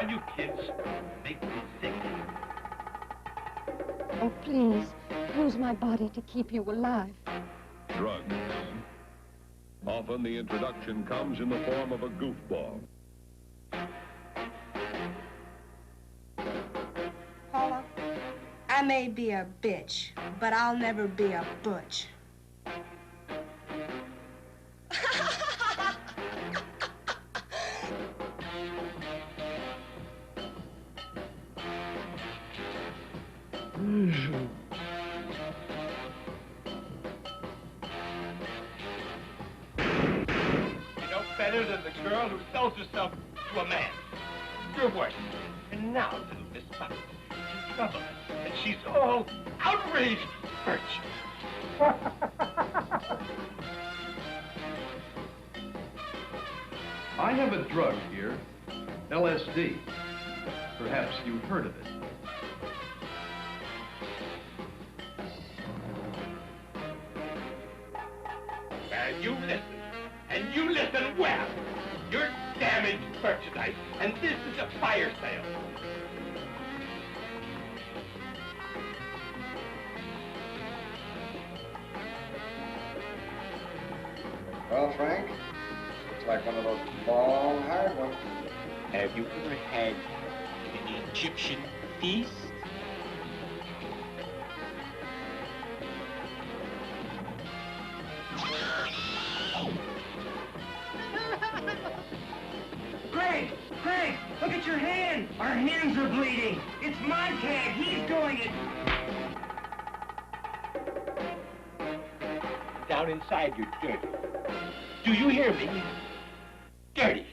on you kids. Make me sick. Oh, please, use my body to keep you alive. Drugs. Often the introduction comes in the form of a goofball. Paula, I may be a bitch, but I'll never be a butch. Better than the girl who sells herself to a man. You're worse. And now little Miss Bucket is in trouble, and she's all outraged virtue. I have a drug here, LSD. Perhaps you've heard of it. And you listen. And you listen well. You're damaged merchandise, and this is a fire sale. Well, Frank, looks like one of those long, hard ones. Have you ever had an Egyptian feast? Craig, look at your hand. Our hands are bleeding. It's my tag. He's doing it. Down inside, you're dirty. Do you hear me? Dirty.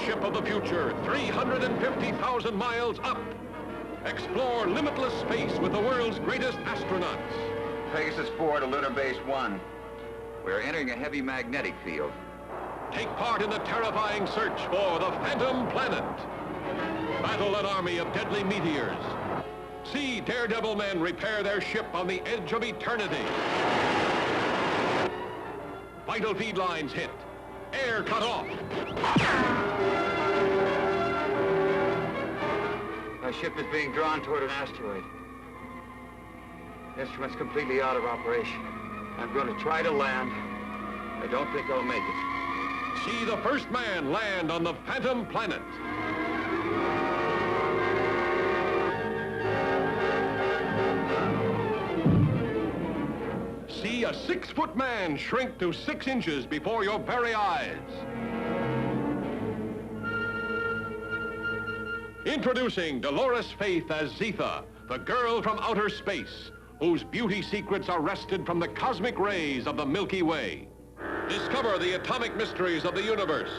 Ship of the future, 350,000 miles up. Explore limitless space with the world's greatest astronauts. Pegasus 4 to Lunar Base 1. We're entering a heavy magnetic field. Take part in the terrifying search for the Phantom Planet. Battle an army of deadly meteors. See daredevil men repair their ship on the edge of eternity. Vital feed lines hit. Air cut off. Our ship is being drawn toward an asteroid. Instruments completely out of operation. I'm going to try to land. I don't think I'll make it. See the first man land on the Phantom Planet. See a 6-foot man shrink to 6 inches before your very eyes. Introducing Dolores Faith as Zitha, the girl from outer space, whose beauty secrets are wrested from the cosmic rays of the Milky Way. Discover the atomic mysteries of the universe.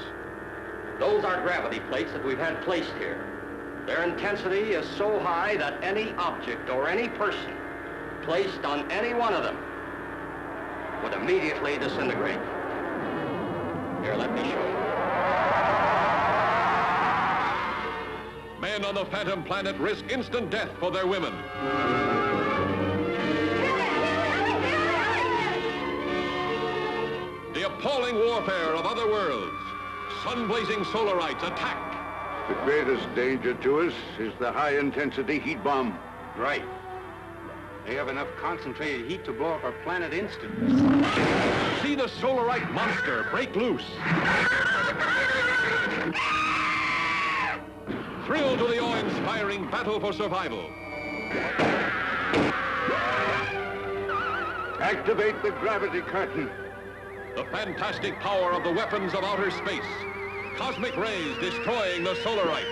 Those are gravity plates that we've had placed here. Their intensity is so high that any object or any person placed on any one of them would immediately disintegrate. Here, let me show you. Men on the Phantom Planet risk instant death for their women. The appalling warfare of other worlds. Sun-blazing solarites attack. The greatest danger to us is the high-intensity heat bomb. Right. They have enough concentrated heat to blow up our planet instantly. See the solarite monster break loose. Thrill to the awe-inspiring battle for survival. Activate the gravity curtain. The fantastic power of the weapons of outer space. Cosmic rays destroying the solarite.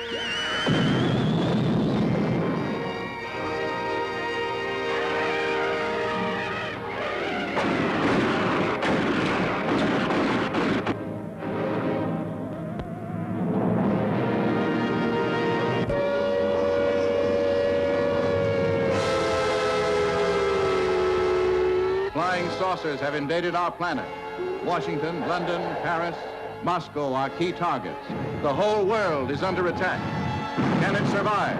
saucers have invaded our planet. Washington, London, Paris, Moscow are key targets. The whole world is under attack. Can it survive?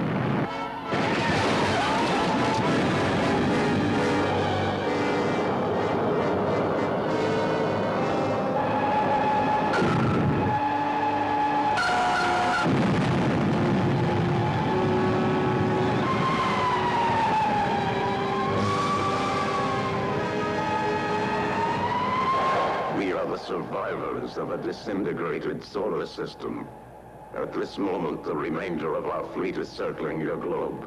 Survivors of a disintegrated solar system. At this moment, the remainder of our fleet is circling your globe.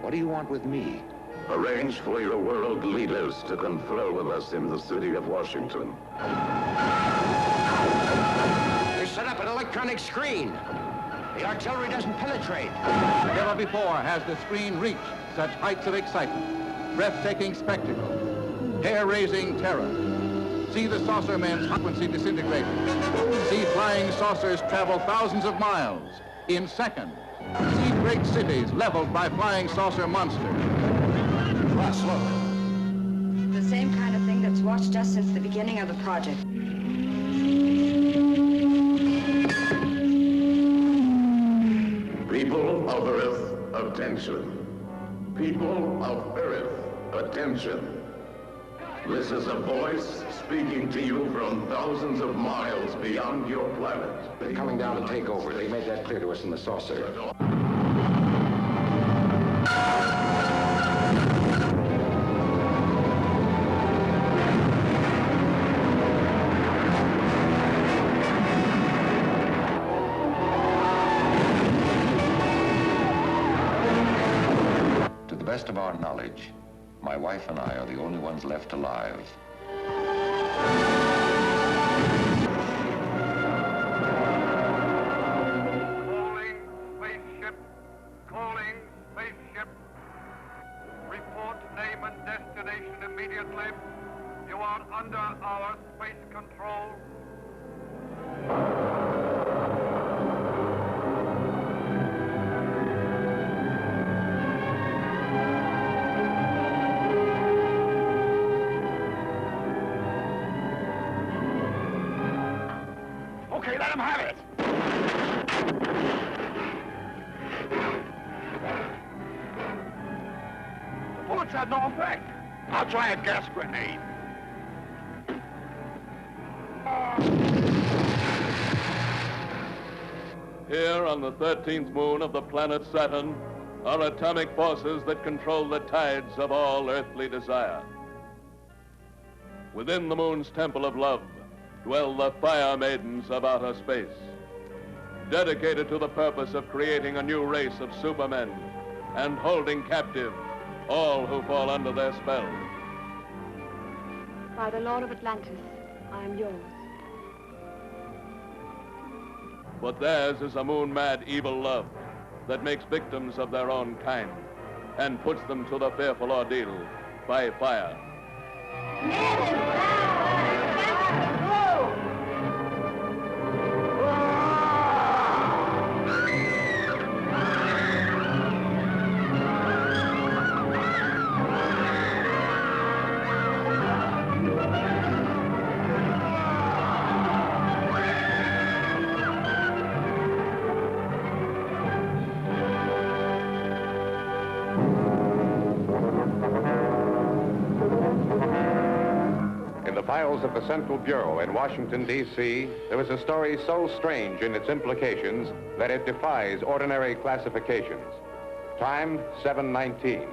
What do you want with me? Arrange for your world leaders to confer with us in the city of Washington. They set up an electronic screen. The artillery doesn't penetrate. Never before has the screen reached such heights of excitement. Breathtaking spectacle. Hair-raising terror. See the saucer men's frequency disintegrated. See flying saucers travel thousands of miles in seconds. See great cities leveled by flying saucer monsters. Russ, look. The same kind of thing that's watched us since the beginning of the project. People of Earth, attention. People of Earth, attention. This is a voice speaking to you from thousands of miles beyond your planet. They're coming down to take over. They made that clear to us in the saucer. To the best of our knowledge, my wife and I are the only ones left alive. Calling spaceship. Report name and destination immediately. You are under our space control. Okay, let him have it. The bullets had no effect. I'll try a gas grenade. Here on the 13th moon of the planet Saturn are atomic forces that control the tides of all earthly desire. Within the moon's temple of love dwell the fire maidens of outer space, dedicated to the purpose of creating a new race of supermen and holding captive all who fall under their spell. By the Lord of Atlantis, I am yours. But theirs is a moon-mad evil love that makes victims of their own kind and puts them to the fearful ordeal by fire. Files of the Central Bureau in Washington, D.C., there is a story so strange in its implications that it defies ordinary classifications. Time, 7:19.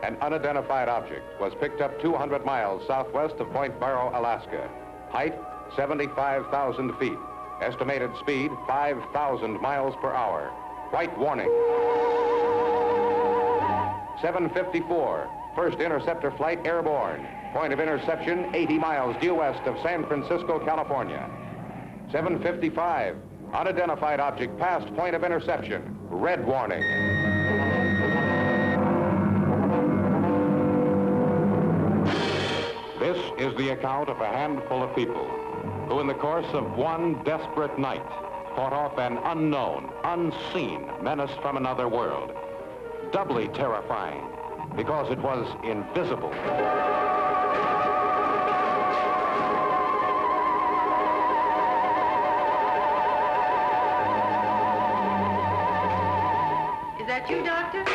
An unidentified object was picked up 200 miles southwest of Point Barrow, Alaska. Height, 75,000 feet. Estimated speed, 5,000 miles per hour. White warning. 7:54. First interceptor flight airborne. Point of interception, 80 miles due west of San Francisco, California. 7:55. Unidentified object past point of interception. Red warning. This is the account of a handful of people who, in the course of one desperate night, fought off an unknown, unseen menace from another world. Doubly terrifying because it was invisible. that you, Doctor?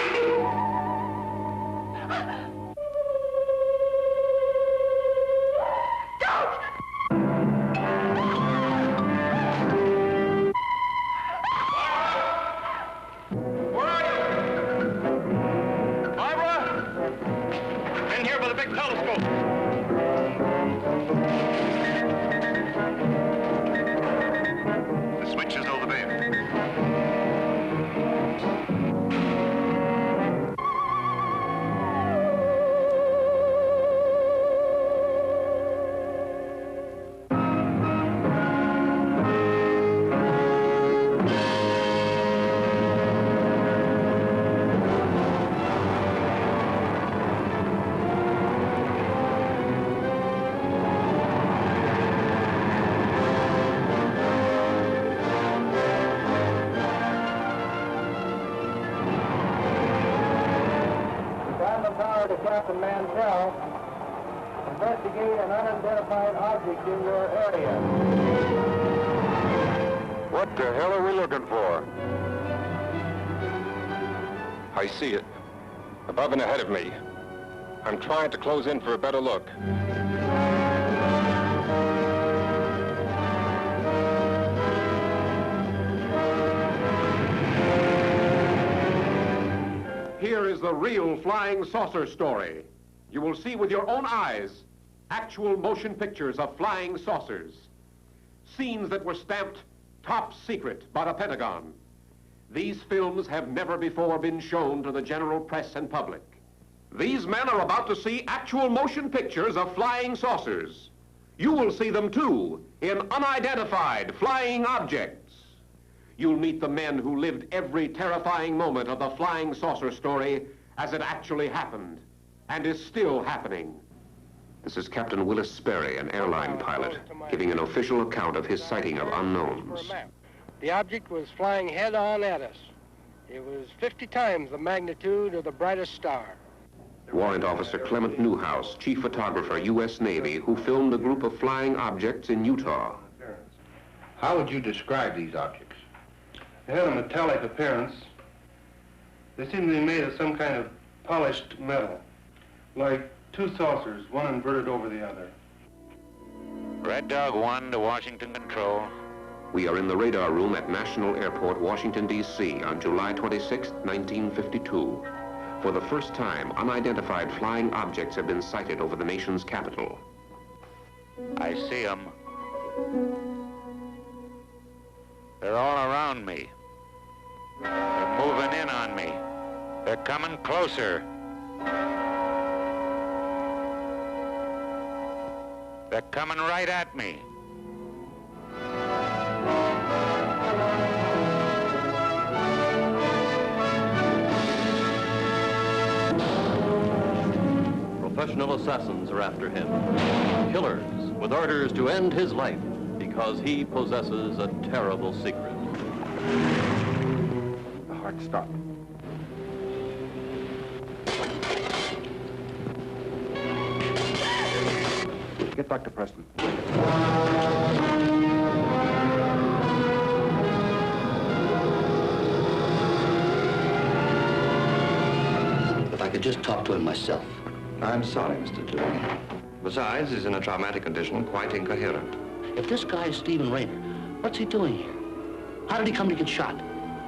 Captain Mansell, investigate an unidentified object in your area. What the hell are we looking for? I see it. Above and ahead of me. I'm trying to close in for a better look. Here is the real flying saucer story. You will see with your own eyes actual motion pictures of flying saucers. Scenes that were stamped top secret by the Pentagon. These films have never before been shown to the general press and public. These men are about to see actual motion pictures of flying saucers. You will see them too in unidentified flying objects. You'll meet the men who lived every terrifying moment of the flying saucer story as it actually happened and is still happening. This is Captain Willis Sperry, an airline pilot, giving an official account of his sighting of unknowns. The object was flying head-on at us. It was 50 times the magnitude of the brightest star. Warrant Officer Clement Newhouse, chief photographer, U.S. Navy, who filmed a group of flying objects in Utah. How would you describe these objects? They had a metallic appearance. They seemed to be made of some kind of polished metal, like two saucers, one inverted over the other. Red Dog 1 to Washington Control. We are in the radar room at National Airport, Washington, D.C. on July 26, 1952. For the first time, unidentified flying objects have been sighted over the nation's capital. I see them. They're all around me. They're moving in on me. They're coming closer. They're coming right at me. Professional assassins are after him. Killers with orders to end his life because he possesses a terrible secret. The heart stopped. Get Dr. Preston. If I could just talk to him myself. I'm sorry, Mr. Dewey. Besides, he's in a traumatic condition, quite incoherent. If this guy is Stephen Rayner, what's he doing here? How did he come to get shot?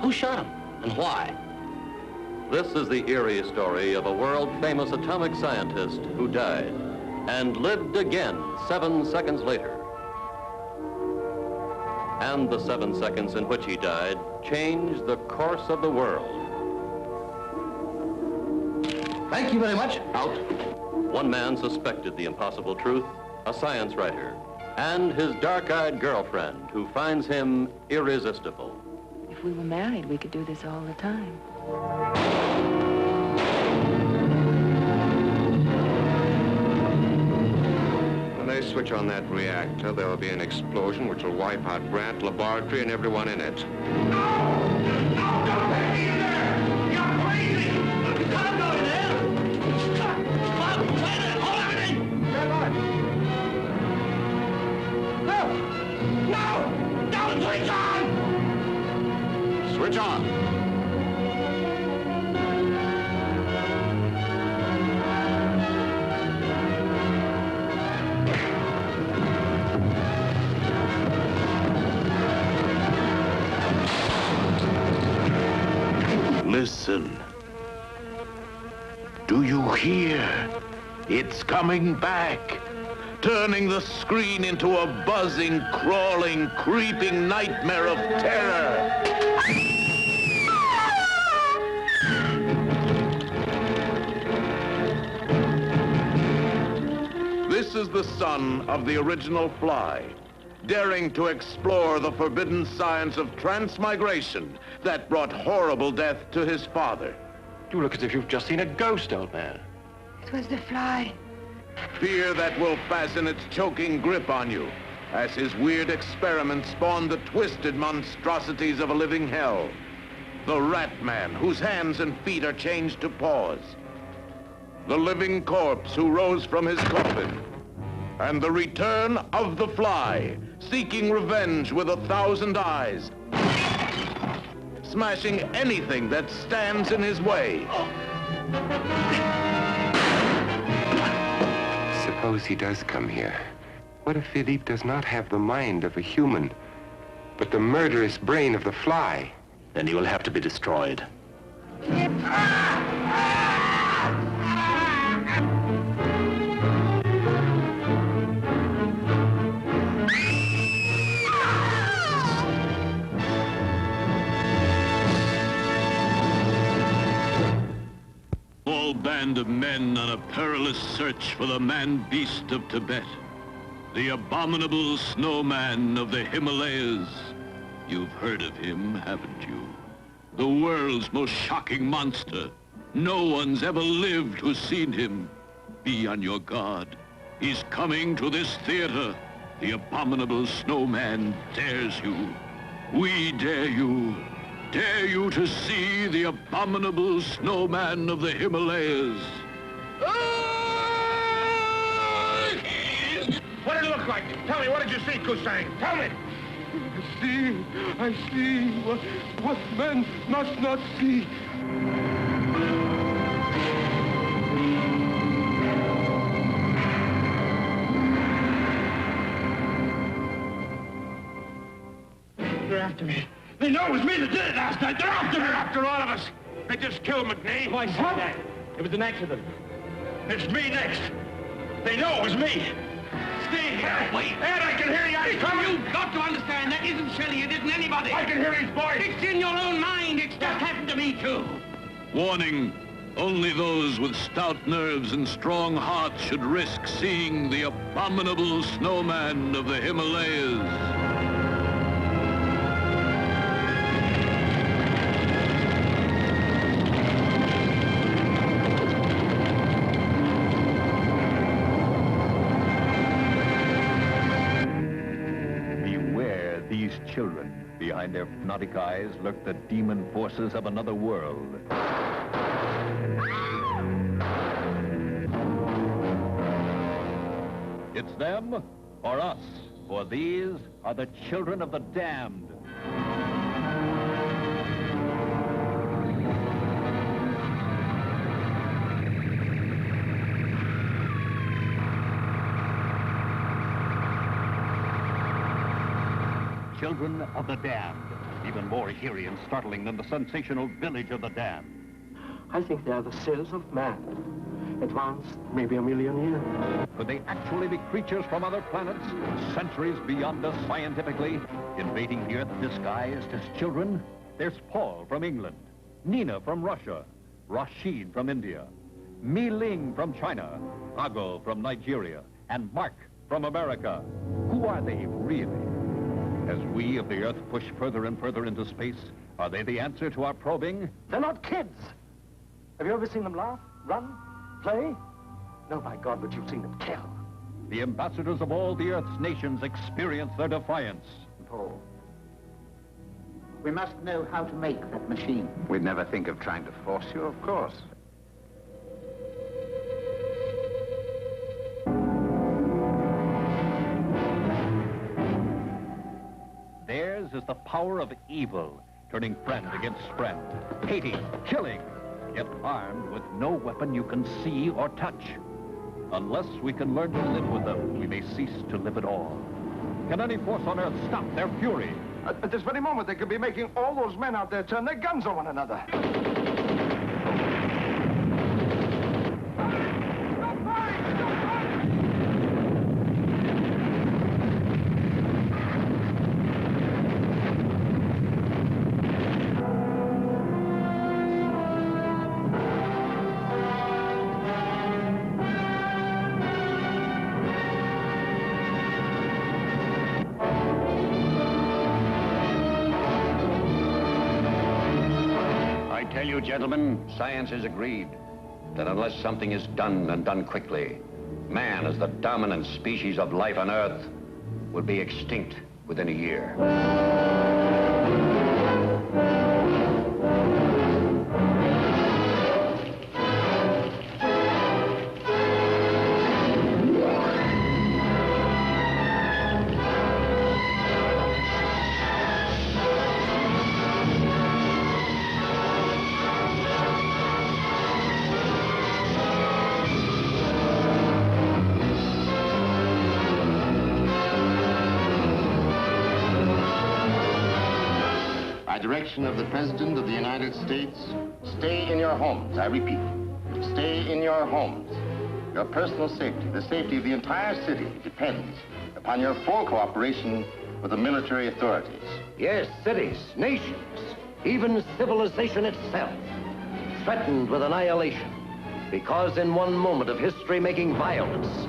Who shot him, and why? This is the eerie story of a world-famous atomic scientist who died and lived again 7 seconds later. And the 7 seconds in which he died changed the course of the world. Thank you very much. Out. One man suspected the impossible truth, a science writer, and his dark-eyed girlfriend, who finds him irresistible. If we were married, we could do this all the time. When they switch on that reactor, there will be an explosion which will wipe out Grant Laboratory and everyone in it. Switch on! Listen. Do you hear? It's coming back, turning the screen into a buzzing, crawling, creeping nightmare of terror. This is the son of the original Fly, daring to explore the forbidden science of transmigration that brought horrible death to his father. You look as if you've just seen a ghost, old man. It was the Fly. Fear that will fasten its choking grip on you, as his weird experiments spawn the twisted monstrosities of a living hell. The Rat Man, whose hands and feet are changed to paws. The living corpse who rose from his coffin. And the return of the Fly, seeking revenge with 1,000 eyes. Smashing anything that stands in his way. Suppose he does come here. What if Philippe does not have the mind of a human, but the murderous brain of the Fly? Then he will have to be destroyed. Small band of men on a perilous search for the man-beast of Tibet. The abominable snowman of the Himalayas. You've heard of him, haven't you? The world's most shocking monster. No one's ever lived who's seen him. Be on your guard. He's coming to this theater. The abominable snowman dares you. We dare you. Dare you to see the abominable snowman of the Himalayas. What did it look like? Tell me, what did you see, Kusang? Tell me! I see what men must not see. They're after me. They know it was me that did it last night. They're after me. They're after all of us. They just killed McNee. Why say that? It was an accident. It's me next. They know it was me. Stay here. Wait. Ed, I can hear you. He's coming. You've got to understand, that isn't Shelley. It isn't anybody. I can hear his voice. It's in your own mind. It's just happened to me, too. Warning, only those with stout nerves and strong hearts should risk seeing the abominable snowman of the Himalayas. Children. Behind their hypnotic eyes lurk the demon forces of another world. It's them or us, for these are the children of the damned. Children of the Damned. Even more eerie and startling than the sensational Village of the Damned. I think they are the cells of man. Advanced maybe 1 million years. Could they actually be creatures from other planets, centuries beyond us scientifically, invading the Earth disguised as children? There's Paul from England, Nina from Russia, Rashid from India, Mi Ling from China, Ago from Nigeria, and Mark from America. Who are they really? As we of the Earth push further and further into space, are they the answer to our probing? They're not kids. Have you ever seen them laugh, run, play? No, by God, but you've seen them kill. The ambassadors of all the Earth's nations experience their defiance. Paul, we must know how to make that machine. We'd never think of trying to force you, of course. Theirs is the power of evil, turning friend against friend, hating, killing, yet armed with no weapon you can see or touch. Unless we can learn to live with them, we may cease to live at all. Can any force on Earth stop their fury? At this very moment, they could be making all those men out there turn their guns on one another. tell you, gentlemen, science has agreed that unless something is done and done quickly, man, as the dominant species of life on Earth, will be extinct within a year. By direction of the President of the United States, stay in your homes. I repeat, stay in your homes. Your personal safety, the safety of the entire city, depends upon your full cooperation with the military authorities. Yes, cities, nations, even civilization itself, threatened with annihilation, because in one moment of history-making violence,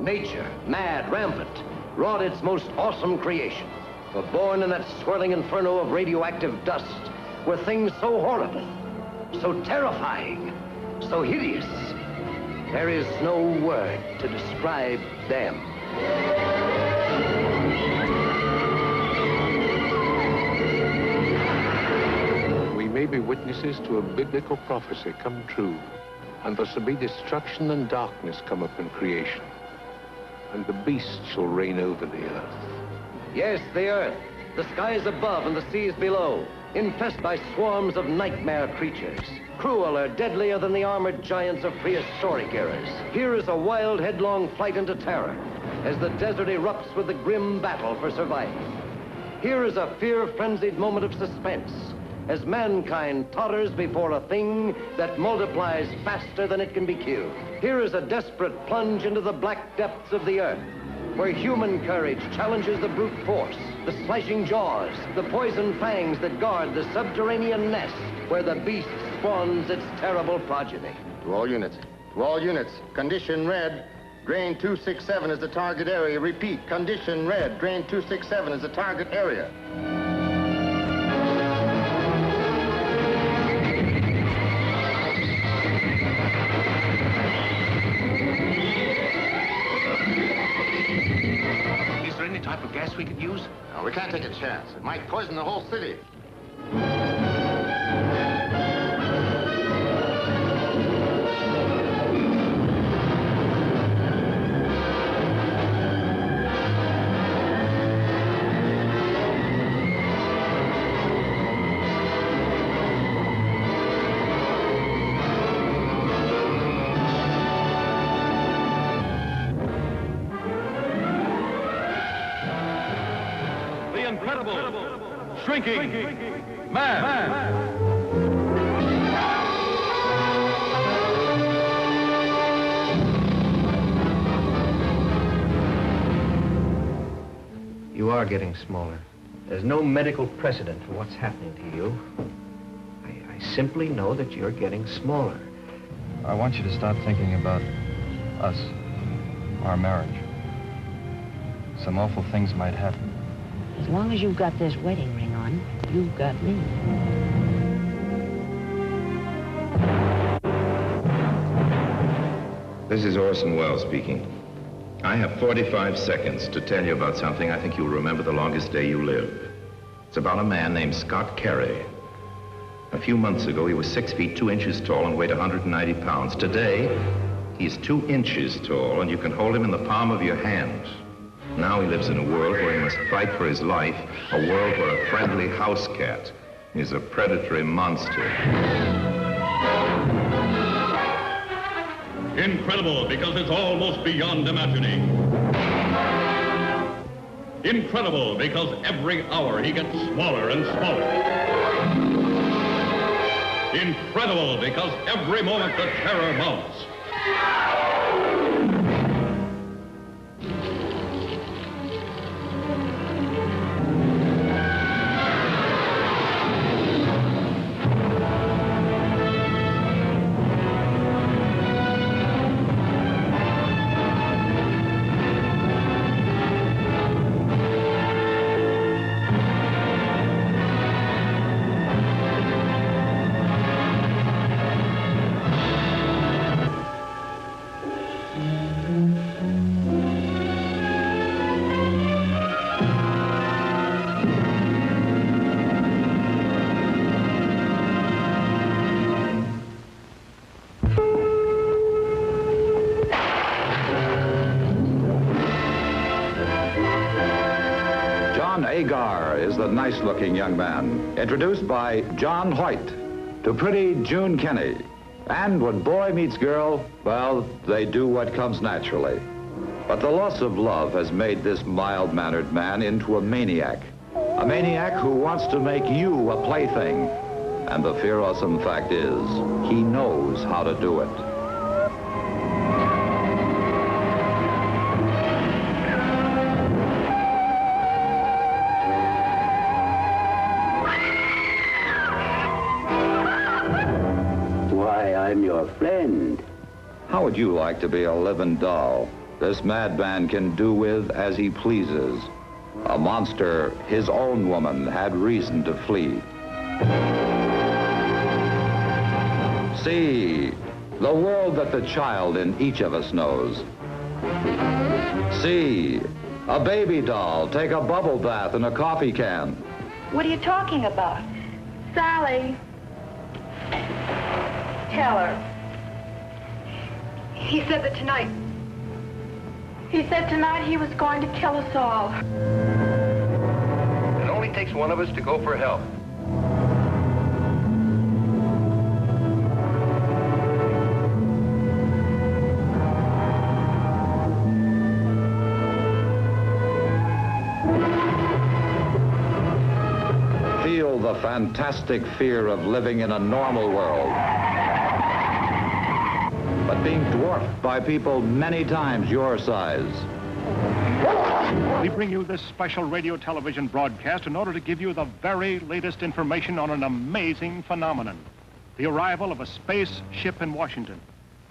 nature, mad, rampant, wrought its most awesome creation. For born in that swirling inferno of radioactive dust were things so horrible, so terrifying, so hideous. There is no word to describe them. We may be witnesses to a biblical prophecy come true, and there shall be destruction and darkness come upon creation, and the beast shall reign over the earth. Yes, the earth, the skies above and the seas below, infested by swarms of nightmare creatures, crueler, deadlier than the armored giants of prehistoric eras. Here is a wild, headlong flight into terror as the desert erupts with the grim battle for survival. Here is a fear-frenzied moment of suspense as mankind totters before a thing that multiplies faster than it can be killed. Here is a desperate plunge into the black depths of the earth, where human courage challenges the brute force, the slashing jaws, the poison fangs that guard the subterranean nest where the beast spawns its terrible progeny. To all units, condition red, drain 267 is the target area. Repeat, condition red, drain 267 is the target area. Type of gas we could use? No, we can't take a chance. It might poison the whole city. Shrinking man. You are getting smaller. There's no medical precedent for what's happening to you. I simply know that you're getting smaller. I want you to start thinking about us, our marriage. Some awful things might happen. As long as you've got this wedding ring on, you've got me. This is Orson Welles speaking. I have 45 seconds to tell you about something I think you'll remember the longest day you live. It's about a man named Scott Carey. A few months ago, he was 6 feet 2 inches tall and weighed 190 pounds. Today, he's 2 inches tall, and you can hold him in the palm of your hand. Now he lives in a world where he must fight for his life, a world where a friendly house cat is a predatory monster. Incredible because it's almost beyond imagining. Incredible because every hour he gets smaller and smaller. Incredible because every moment the terror mounts. is the nice-looking young man, introduced by John Hoyt, to pretty June Kenny. And when boy meets girl, well, they do what comes naturally. But the loss of love has made this mild-mannered man into a maniac. A maniac who wants to make you a plaything. And the fearsome fact is, he knows how to do it. Why, I'm your friend. How would you like to be a living doll this madman can do with as he pleases? A monster his own woman had reason to flee. See, the world that the child in each of us knows. See, a baby doll take a bubble bath in a coffee can. What are you talking about? Sally. Tell her. He said that tonight. He said tonight he was going to kill us all. It only takes one of us to go for help. Feel the fantastic fear of living in a normal world, but being dwarfed by people many times your size. We bring you this special radio television broadcast in order to give you the very latest information on an amazing phenomenon, the arrival of a space ship in Washington.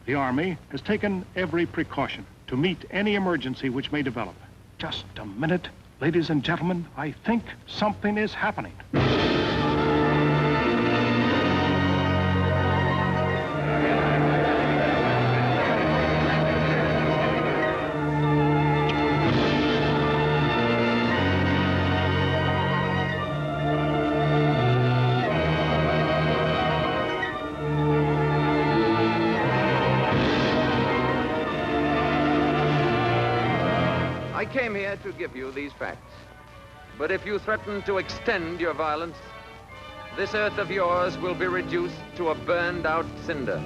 The Army has taken every precaution to meet any emergency which may develop. Just a minute, ladies and gentlemen, I think something is happening. I came here to give you these facts. But if you threaten to extend your violence, this earth of yours will be reduced to a burned-out cinder.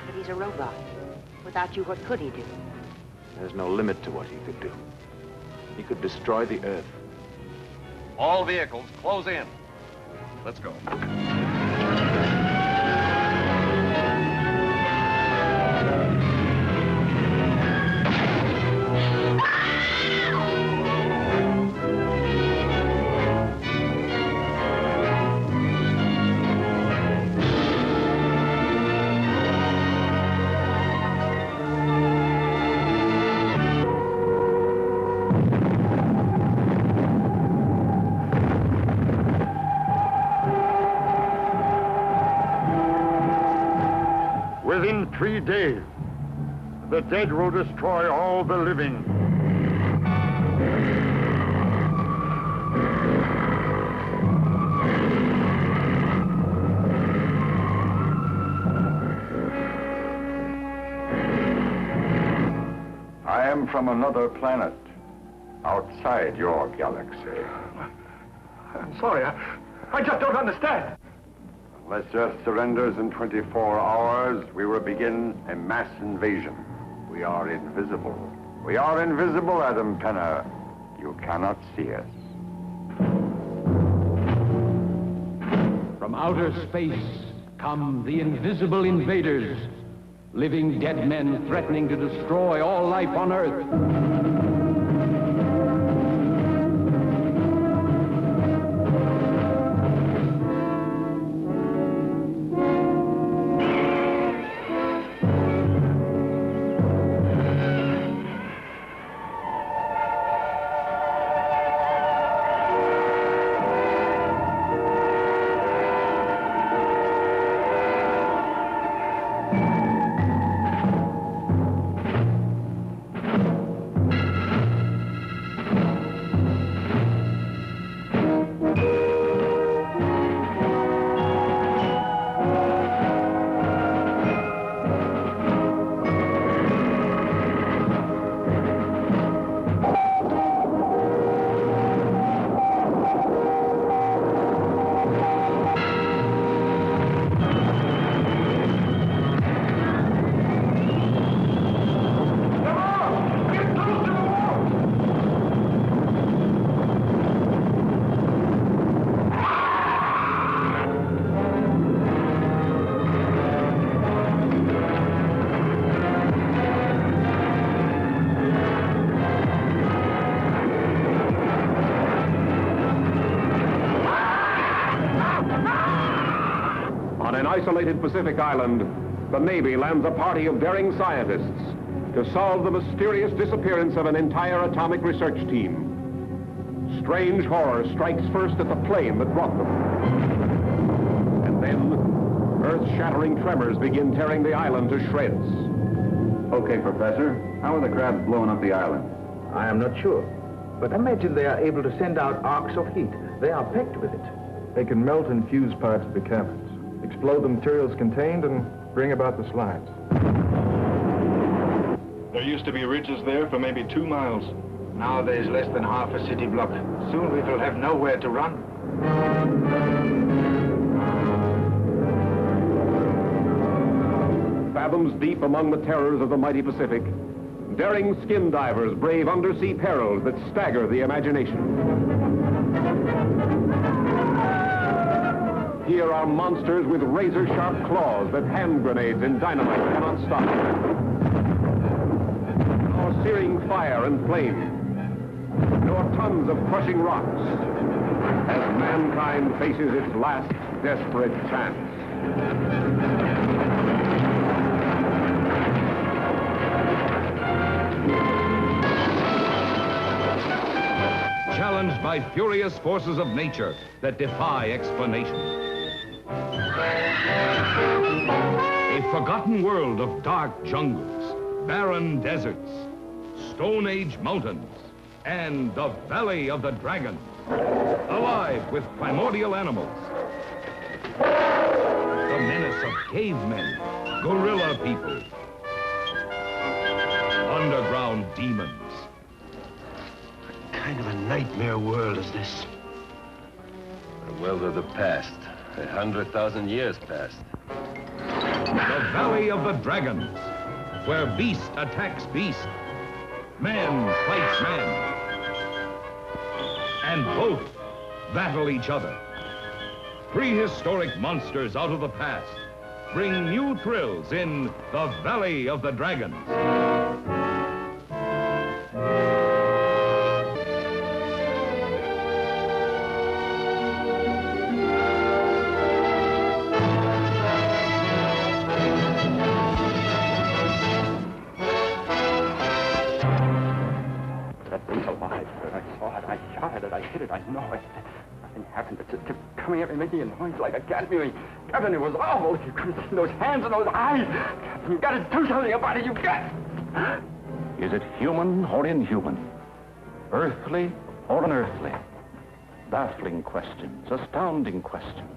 But he's a robot. Without you, what could he do? There's no limit to what he could do. He could destroy the Earth. All vehicles, close in. Let's go. Within 3 days, the dead will destroy all the living. I am from another planet, outside your galaxy. I'm sorry, I just don't understand. Unless Earth surrenders in 24 hours, we will begin a mass invasion. We are invisible. We are invisible, Adam Penner. You cannot see us. From outer space come the invisible invaders, living dead men threatening to destroy all life on Earth. On an isolated Pacific island, the Navy lands a party of daring scientists to solve the mysterious disappearance of an entire atomic research team. Strange horror strikes first at the plane that brought them. And then, earth-shattering tremors begin tearing the island to shreds. Okay, Professor. How are the crabs blowing up the island? I am not sure. But imagine they are able to send out arcs of heat. They are packed with it. They can melt and fuse parts of the cabins, explode the materials contained, and bring about the slides. There used to be ridges there for maybe 2 miles. Now there is less than half a city block. Soon we will have nowhere to run. Fathoms deep among the terrors of the mighty Pacific, daring skin divers brave undersea perils that stagger the imagination. Here are monsters with razor-sharp claws that hand grenades and dynamite cannot stop. Nor searing fire and flame, nor tons of crushing rocks, as mankind faces its last desperate chance. Challenged by furious forces of nature that defy explanation. A forgotten world of dark jungles, barren deserts, Stone Age mountains, and the Valley of the Dragon, alive with primordial animals. The menace of cavemen, gorilla people, underground demons. What kind of a nightmare world is this? A world of the past. 100,000 years past. The Valley of the Dragons, where beast attacks beast, man fights man, and both battle each other. Prehistoric monsters out of the past bring new thrills in the Valley of the Dragons. I know it. Nothing happened. It just kept coming at me, making a noise like a cat mewing. Captain, it was awful. You could have seen those hands and those eyes. Captain, you've got to do something about it. You've got... Is it human or inhuman? Earthly or unearthly? Baffling questions, astounding questions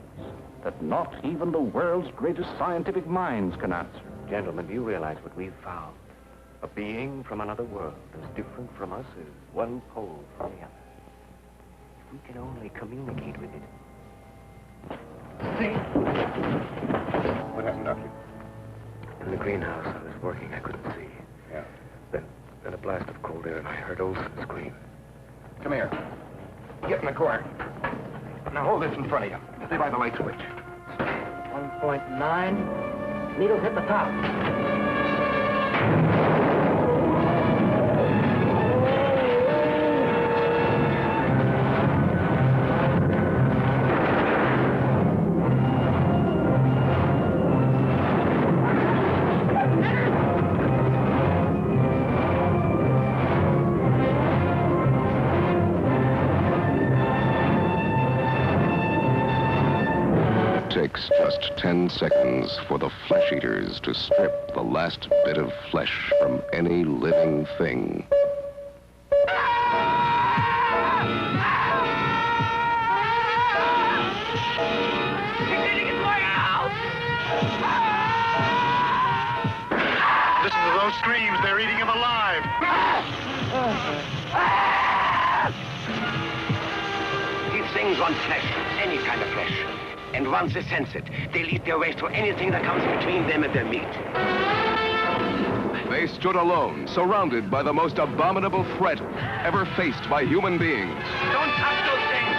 that not even the world's greatest scientific minds can answer. Gentlemen, do you realize what we've found? A being from another world, as different from us as one pole from the other. We can only communicate with it. See? What happened, Doctor? In the greenhouse, I was working. I couldn't see. Yeah. Then a blast of cold air, and I heard Olson scream. Come here. Get in the corner. Now hold this in front of you. Stay by the light switch. 1.9. Needles hit the top. Takes just 10 seconds for the flesh eaters to strip the last bit of flesh from any living thing. Listen to those screams. They're eating him alive. These things want flesh, any kind of flesh. And once they sense it, they'll eat their way through anything that comes between them and their meat. They stood alone, surrounded by the most abominable threat ever faced by human beings. Don't touch those things!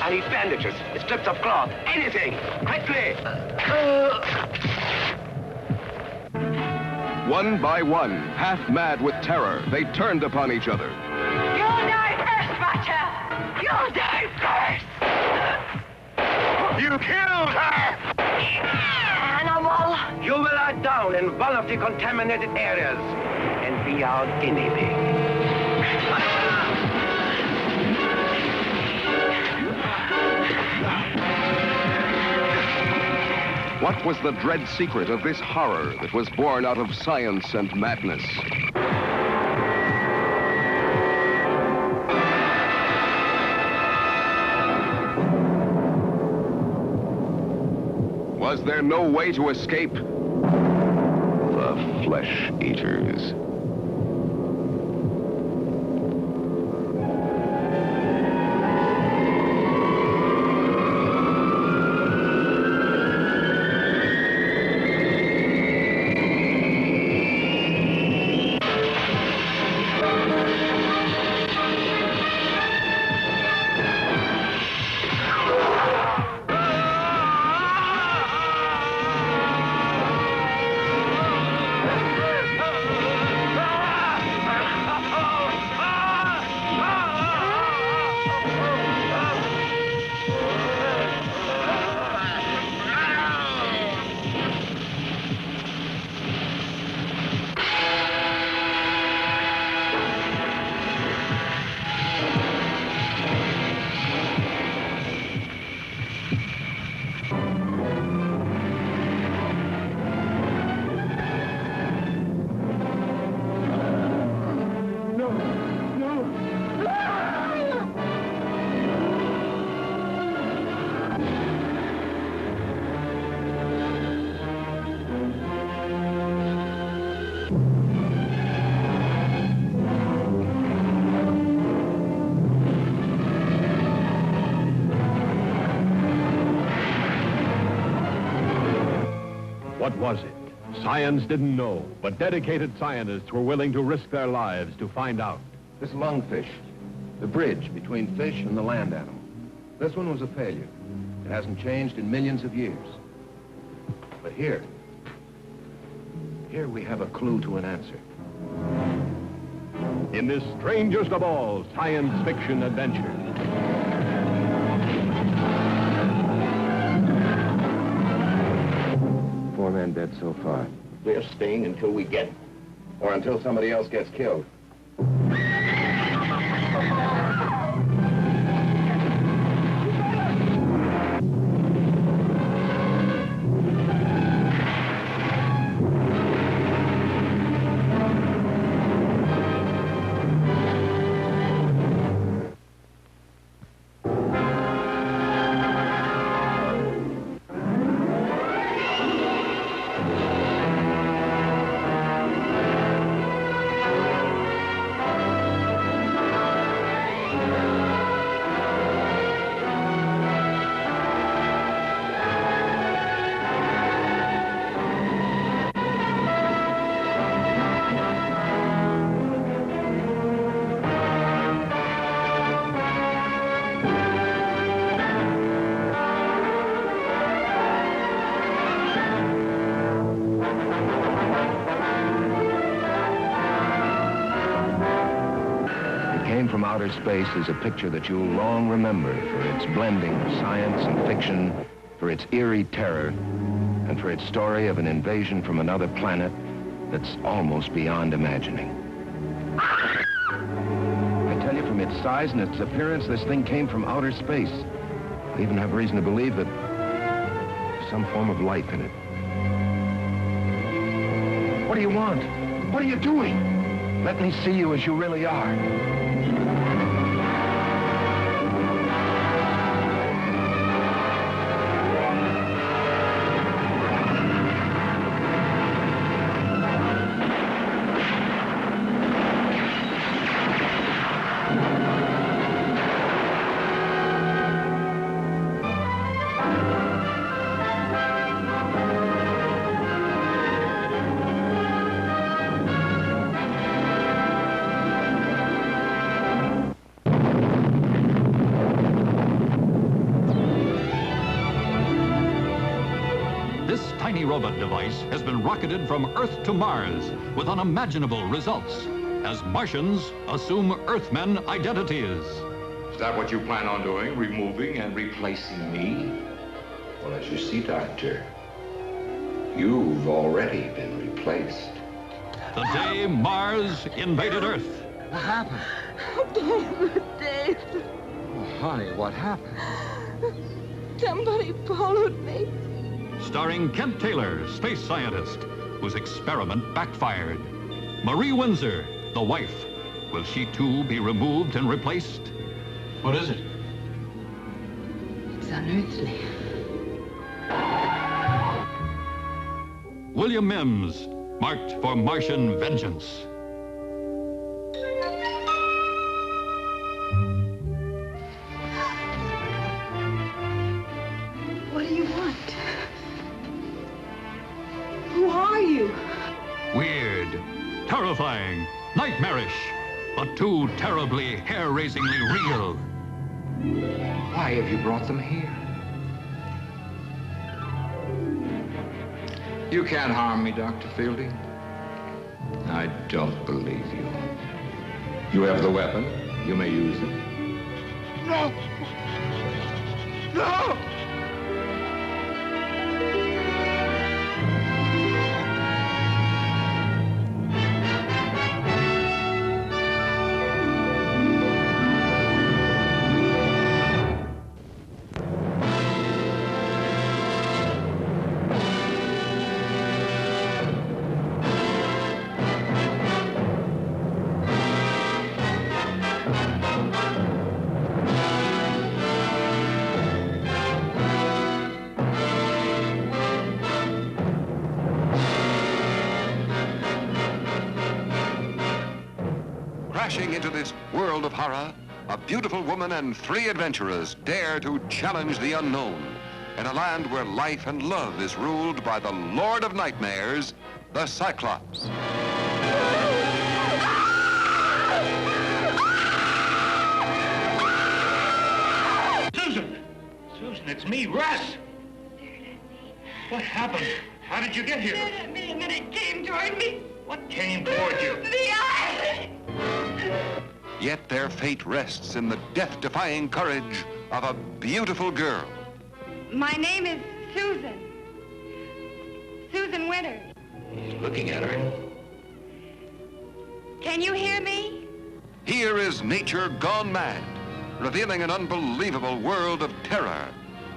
I need bandages, strips of cloth, anything, quickly! One by one, half mad with terror, they turned upon each other. You'll die first, Butcher! highly contaminated areas and be our guinea pig. What was the dread secret of this horror that was born out of science and madness? Was there no way to escape? The flesh eaters. What was it? Science didn't know, but dedicated scientists were willing to risk their lives to find out. This lungfish, the bridge between fish and the land animal. This one was a failure. It hasn't changed in millions of years. But here we have a clue to an answer. In this strangest of all science fiction adventures. Four men dead so far. We're staying until we get, or until somebody else gets killed. From outer space is a picture that you'll long remember for its blending of science and fiction, for its eerie terror, and for its story of an invasion from another planet that's almost beyond imagining. I tell you, from its size and its appearance, this thing came from outer space. I even have reason to believe that there's some form of life in it. What do you want? What are you doing? Let me see you as you really are. Tiny robot device has been rocketed from Earth to Mars with unimaginable results as Martians assume Earthmen identities. Is that what you plan on doing, removing and replacing me? Well, as you see, Doctor, You've already been replaced. The day Mars invaded Earth. What happened? Dave. Oh, honey, what happened? Somebody followed me. Starring Kent Taylor, space scientist, whose experiment backfired. Marie Windsor, the wife. Will she too be removed and replaced? What is it? It's unearthly. William Mims, marked for Martian vengeance. What do you want? Who are you? Weird, terrifying, nightmarish, but too terribly, hair-raisingly real. Why have you brought them here? You can't harm me, Dr. Fielding. I don't believe you. You have the weapon. You may use it. No! No! Crashing into this world of horror, a beautiful woman and 3 adventurers dare to challenge the unknown in a land where life and love is ruled by the Lord of Nightmares, the Cyclops. Susan! Susan, it's me, Russ! What happened? How did you get here? Stared at me and then it came toward me. What came toward you? The eye! Yet their fate rests in the death-defying courage of a beautiful girl. My name is Susan. Susan Winters. He's looking at her. Can you hear me? Here is nature gone mad, revealing an unbelievable world of terror,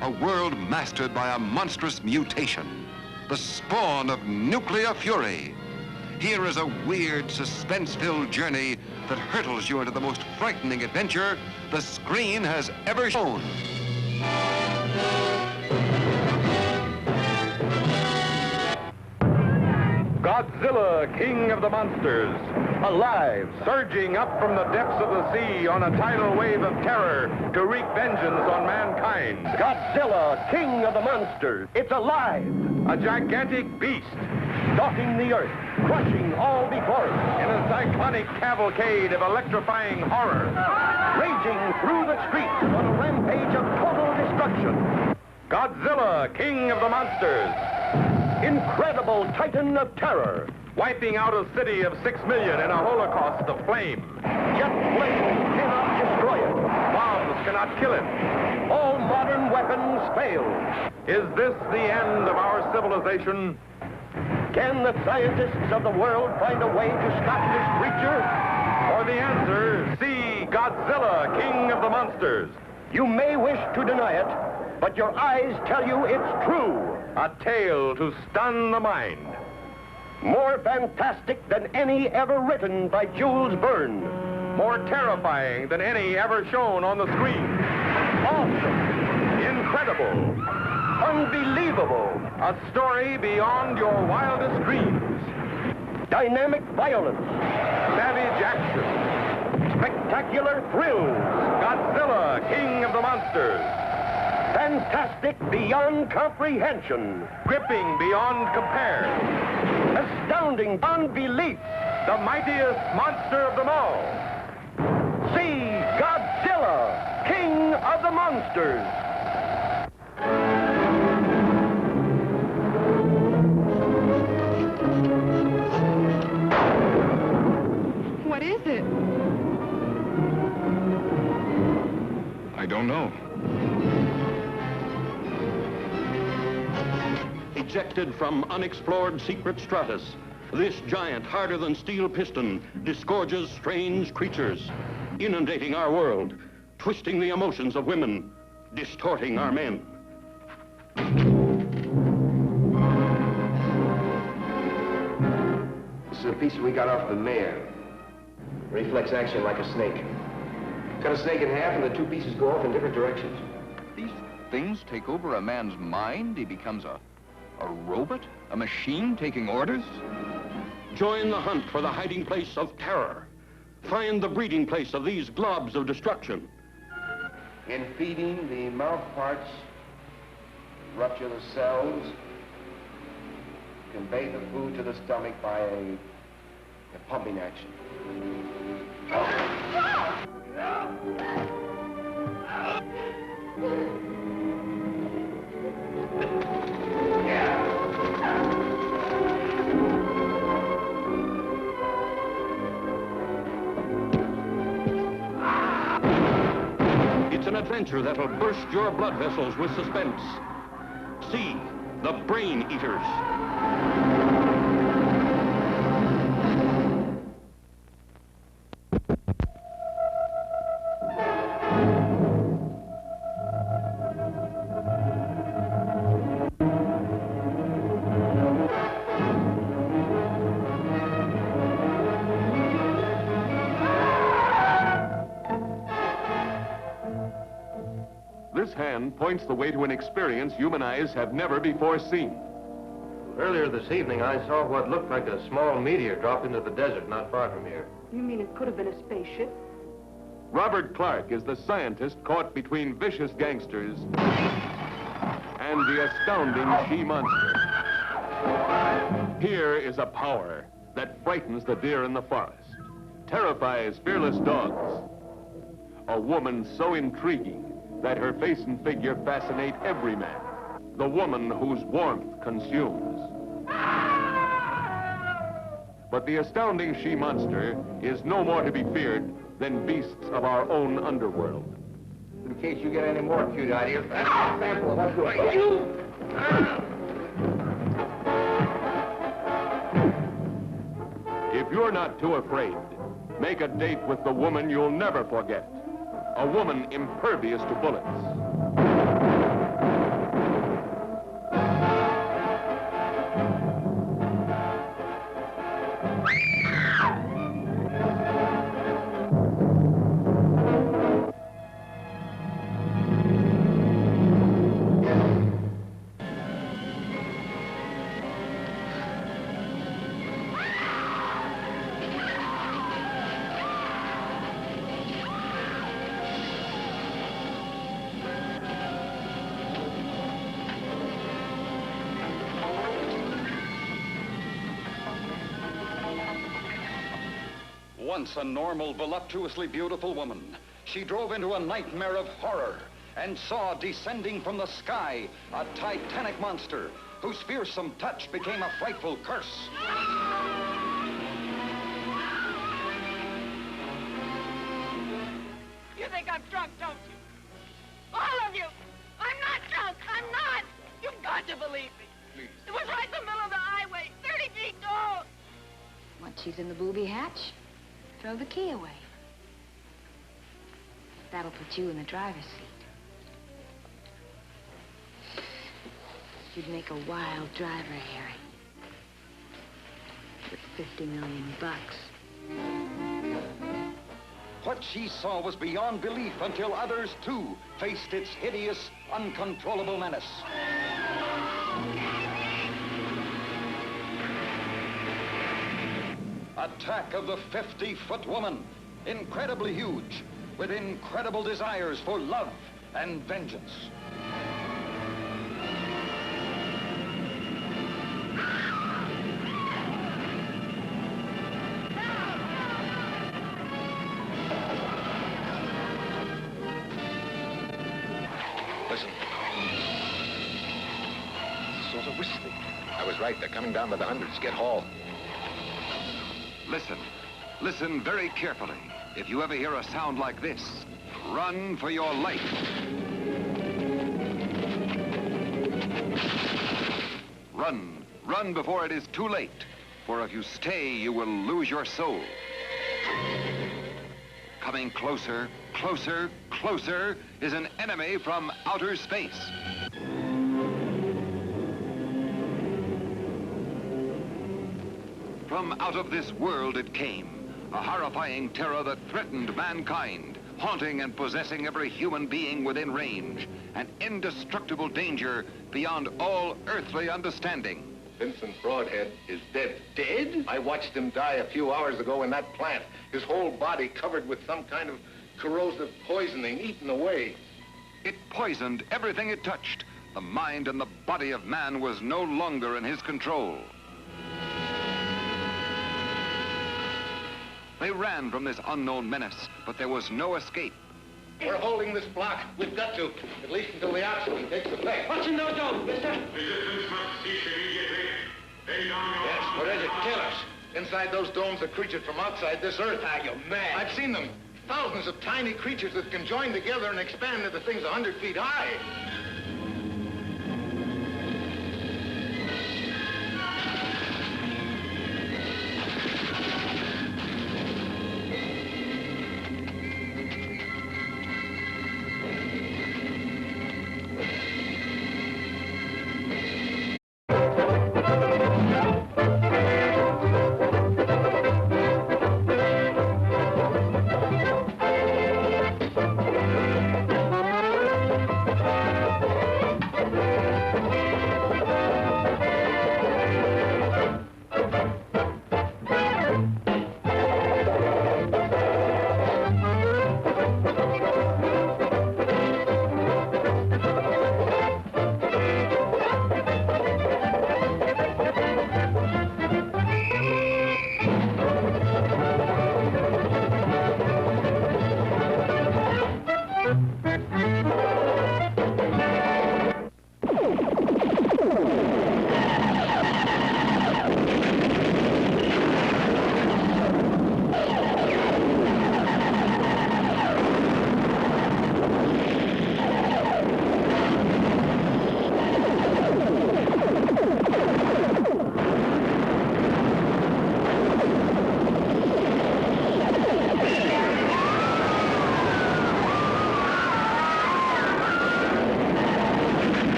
a world mastered by a monstrous mutation, the spawn of nuclear fury. Here is a weird, suspense-filled journey that hurtles you into the most frightening adventure the screen has ever shown. Godzilla, King of the Monsters, alive, surging up from the depths of the sea on a tidal wave of terror to wreak vengeance on mankind. Godzilla, King of the Monsters, it's alive! A gigantic beast, Stalking the earth, crushing all before it. in a cyclonic cavalcade of electrifying horror. Raging through the streets on a rampage of total destruction. Godzilla, King of the Monsters, Incredible titan of terror. wiping out a city of 6 million in a holocaust of flame. Jet flames cannot destroy it. Bombs cannot kill it. All modern weapons fail. Is this the end of our civilization? Can the scientists of the world find a way to stop this creature? For the answer, see Godzilla, King of the Monsters. You may wish to deny it, but your eyes tell you it's true. A tale to stun the mind. More fantastic than any ever written by Jules Verne. More terrifying than any ever shown on the screen. Awesome. Incredible. Unbelievable. A story beyond your wildest dreams. Dynamic violence. Savage action. Spectacular thrills. Godzilla, King of the Monsters. Fantastic beyond comprehension. Gripping beyond compare. Astounding beyond belief. The mightiest monster of them all. See Godzilla, King of the Monsters. What is it? I don't know. ejected from unexplored secret stratus, this giant, harder than steel piston, disgorges strange creatures, inundating our world, twisting the emotions of women, distorting our men. This is a piece we got off the mayor. Reflex action like a snake. Cut a snake in half and the two pieces go off in different directions. These things take over a man's mind. He becomes a robot, a machine taking orders. Join the hunt for the hiding place of terror. Find the breeding place of these globs of destruction. In feeding, the mouth parts rupture the cells, convey the food to the stomach by a pumping action. It's an adventure that'll burst your blood vessels with suspense. See, the Brain Eaters. This hand points the way to an experience human eyes have never before seen. Earlier this evening, I saw what looked like a small meteor drop into the desert not far from here. You mean it could have been a spaceship? Robert Clark is the scientist caught between vicious gangsters and the astounding she-monster. Here is a power that frightens the deer in the forest, terrifies fearless dogs. A woman so intriguing that her face and figure fascinate every man. The woman whose warmth consumes. But the astounding she-monster is no more to be feared than beasts of our own underworld. In case you get any more cute ideas, that's a sample of what's going you. If you're not too afraid, make a date with the woman you'll never forget. A woman impervious to bullets. Once a normal, voluptuously beautiful woman, she drove into a nightmare of horror and saw descending from the sky a titanic monster whose fearsome touch became a frightful curse. You think I'm drunk, don't you? All of you! I'm not drunk! I'm not! You've got to believe me. Please. It was right in the middle of the highway, 30 feet tall. Once she's in the booby hatch, throw the key away. That'll put you in the driver's seat. You'd make a wild driver, Harry. With $50 million. What she saw was beyond belief until others, too, faced its hideous, uncontrollable menace. Attack of the 50-foot woman, incredibly huge, with incredible desires for love and vengeance. Listen. Sort of whistling. I was right. They're coming down by the hundreds. Get Hall. Listen. Listen very carefully. If you ever hear a sound like this, run for your life. Run, run before it is too late. For if you stay, you will lose your soul. Coming closer, closer, closer is an enemy from outer space. From out of this world it came, a horrifying terror that threatened mankind, haunting and possessing every human being within range, an indestructible danger beyond all earthly understanding. Vincent Broadhead is dead. Dead? I watched him die a few hours ago in that plant. His whole body covered with some kind of corrosive poisoning, eaten away. It poisoned everything it touched. The mind and the body of man was no longer in his control. They ran from this unknown menace, but there was no escape. We're holding this block. We've got to, at least until the oxygen takes effect. What's in those domes, mister? Resistance must cease immediately. Yes, what is it? Kill us. Inside those domes are creatures from outside this earth. Ah, you're mad. I've seen them. Thousands of tiny creatures that can join together and expand into things 100 feet high.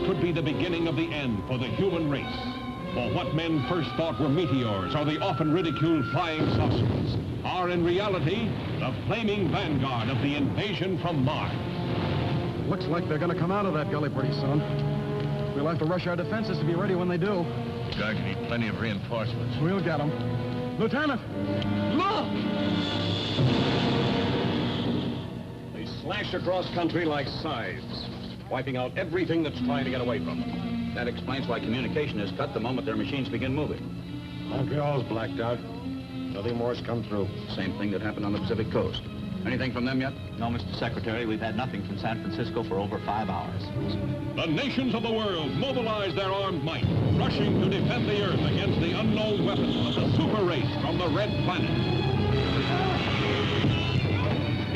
Could be the beginning of the end for the human race. For what men first thought were meteors or the often ridiculed flying saucers are in reality the flaming vanguard of the invasion from Mars. Looks like they're going to come out of that gully pretty soon. We'll have to rush our defenses to be ready when they do. The guard can need plenty of reinforcements. We'll get them. Lieutenant! Look! They slash across country like scythes, wiping out everything that's trying to get away from them. That explains why communication is cut the moment their machines begin moving. Montreal's blacked out. Nothing more's come through. Same thing that happened on the Pacific coast. Anything from them yet? No, Mr. Secretary, we've had nothing from San Francisco for over 5 hours. The nations of the world mobilize their armed might, rushing to defend the Earth against the unknown weapons of the super race from the Red Planet.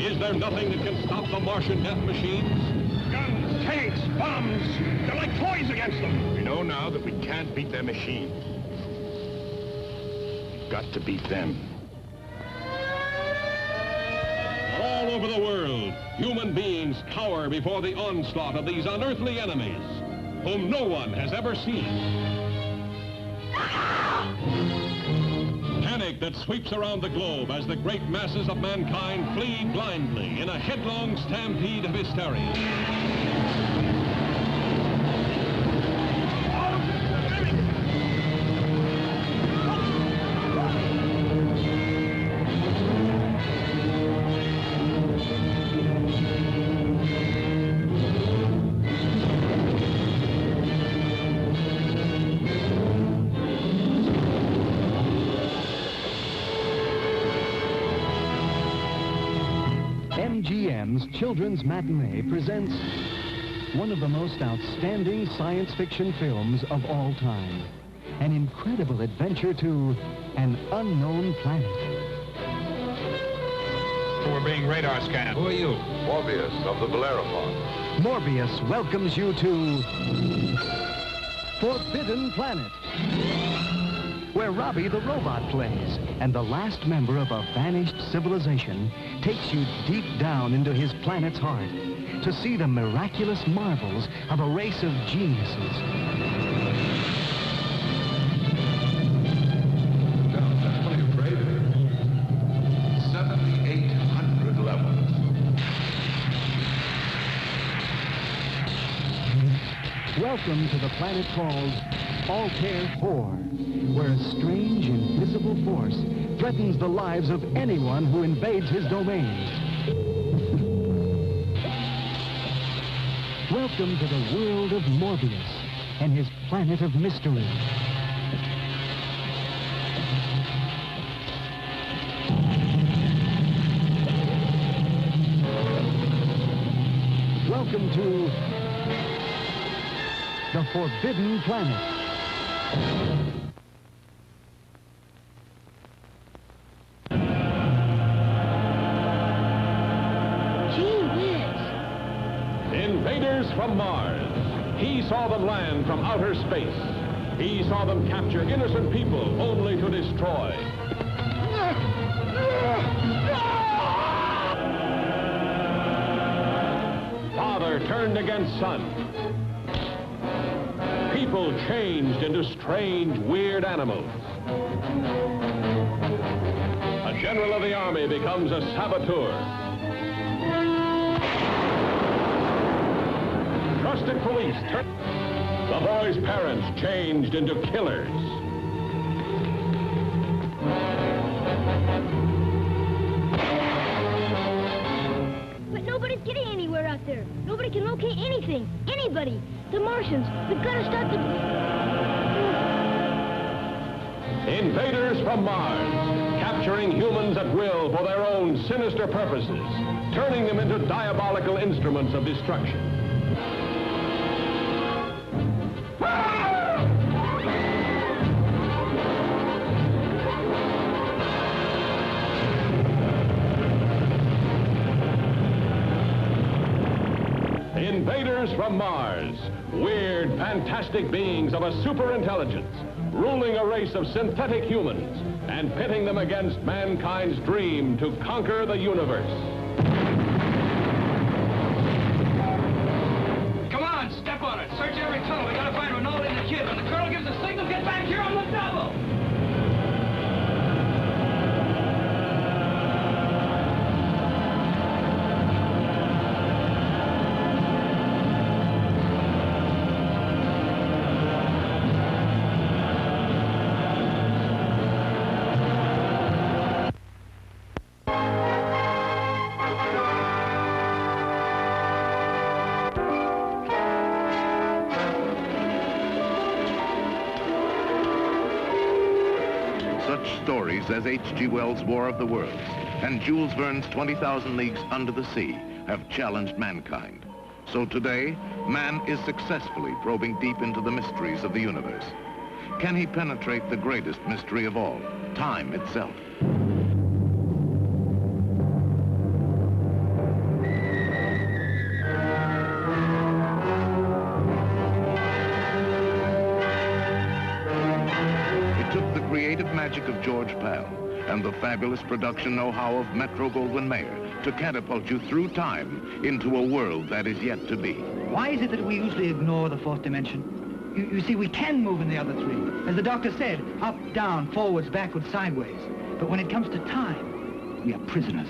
Is there nothing that can stop the Martian death machines? Guns, tanks, bombs, they're like toys against them. We know now that we can't beat their machines. We've got to beat them. All over the world, human beings cower before the onslaught of these unearthly enemies, whom no one has ever seen. Panic that sweeps around the globe as the great masses of mankind flee blindly in a headlong stampede of hysteria. MGM's Children's Matinee presents one of the most outstanding science fiction films of all time. An incredible adventure to an unknown planet. We're being radar scanned. Who are you? Morbius of the Bellerophon. Morbius welcomes you to Forbidden Planet, where Robbie the robot plays, and the last member of a vanished civilization takes you deep down into his planet's heart to see the miraculous marvels of a race of geniuses. Definitely afraid of it. 7,800 levels. Welcome to the planet called Altair 4, where a strange, invisible force threatens the lives of anyone who invades his domain. Welcome to the world of Morbius and his planet of mystery. Welcome to the Forbidden Planet. Invaders from Mars. He saw them land from outer space. He saw them capture innocent people only to destroy. Father turned against son. People changed into strange, weird animals. A general of the army becomes a saboteur. Trusted police turn. The boy's parents changed into killers. But nobody's getting anywhere out there. Nobody can locate anything. Anybody. The Martians. We've got to stop the... Invaders from Mars, capturing humans at will for their own sinister purposes, turning them into diabolical instruments of destruction. Invaders from Mars, weird, fantastic beings of a superintelligence, ruling a race of synthetic humans and pitting them against mankind's dream to conquer the universe. Come on, step on it. Search every tunnel. We gotta find Ronaldo and the kid. When the colonel gives a signal, get back here on the double. Stories as H.G. Wells' War of the Worlds and Jules Verne's 20,000 Leagues Under the Sea have challenged mankind. So today, man is successfully probing deep into the mysteries of the universe. Can he penetrate the greatest mystery of all, time itself? Magic of George Pal and the fabulous production know-how of Metro-Goldwyn-Mayer to catapult you through time into a world that is yet to be. Why is it that we usually ignore the fourth dimension? You see, we can move in the other three. As the doctor said, up, down, forwards, backwards, sideways. But when it comes to time, we are prisoners.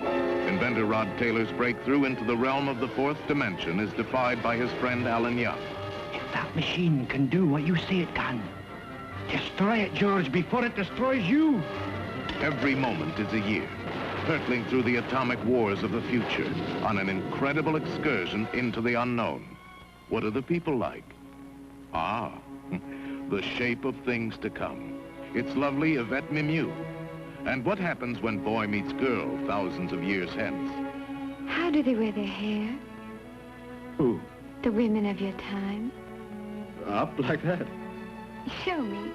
Inventor Rod Taylor's breakthrough into the realm of the fourth dimension is defied by his friend Alan Young. If that machine can do what you say it can, destroy it, George, before it destroys you. Every moment is a year, hurtling through the atomic wars of the future on an incredible excursion into the unknown. What are the people like? Ah, the shape of things to come. It's lovely Yvette Mimieux. And what happens when boy meets girl thousands of years hence? How do they wear their hair? Who? The women of your time. Up like that? Show me.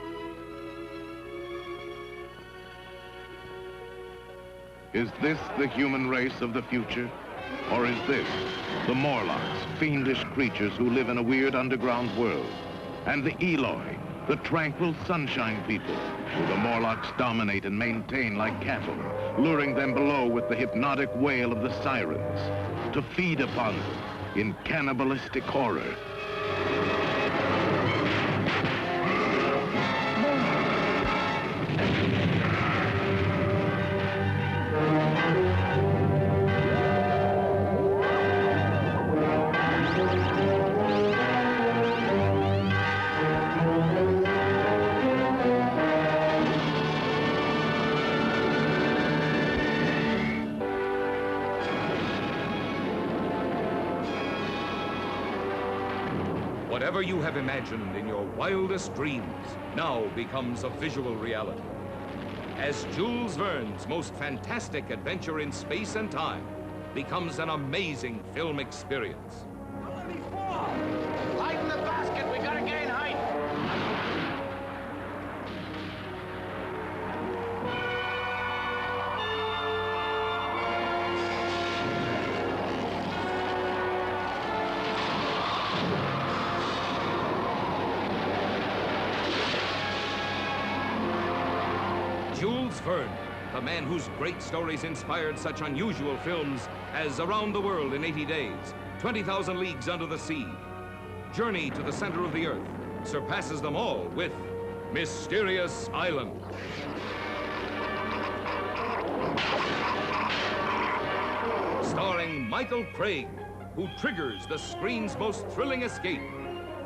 Is this the human race of the future? Or is this the Morlocks, fiendish creatures who live in a weird underground world? And the Eloi, the tranquil sunshine people, who the Morlocks dominate and maintain like cattle, luring them below with the hypnotic wail of the sirens, to feed upon them in cannibalistic horror. Whatever you have imagined in your wildest dreams now becomes a visual reality. As Jules Verne's most fantastic adventure in space and time becomes an amazing film experience. Lighten the basket, we gotta gain height. Jules Verne, the man whose great stories inspired such unusual films as Around the World in 80 Days, 20,000 Leagues Under the Sea, Journey to the Center of the Earth, surpasses them all with Mysterious Island. Starring Michael Craig, who triggers the screen's most thrilling escape,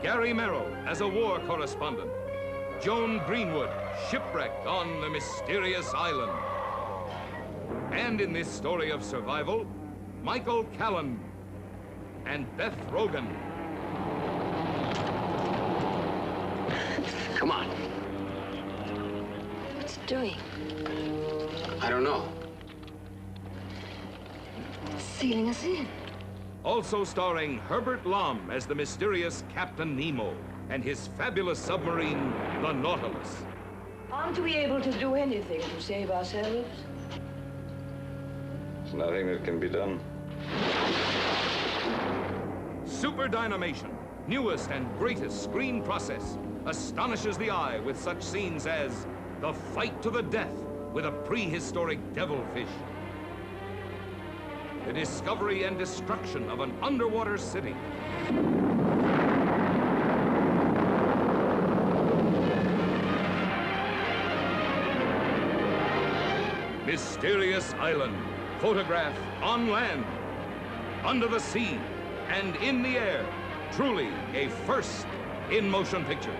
Gary Merrill as a war correspondent, Joan Greenwood, shipwrecked on the mysterious island. And in this story of survival, Michael Callan and Beth Rogan. Come on. What's it doing? I don't know. Sealing us in. Also starring Herbert Lom as the mysterious Captain Nemo and his fabulous submarine, the Nautilus. Aren't we able to do anything to save ourselves? There's nothing that can be done. Super Dynamation, newest and greatest screen process, astonishes the eye with such scenes as the fight to the death with a prehistoric devilfish, the discovery and destruction of an underwater city, Mysterious Island, photograph on land, under the sea, and in the air. Truly a first in motion pictures.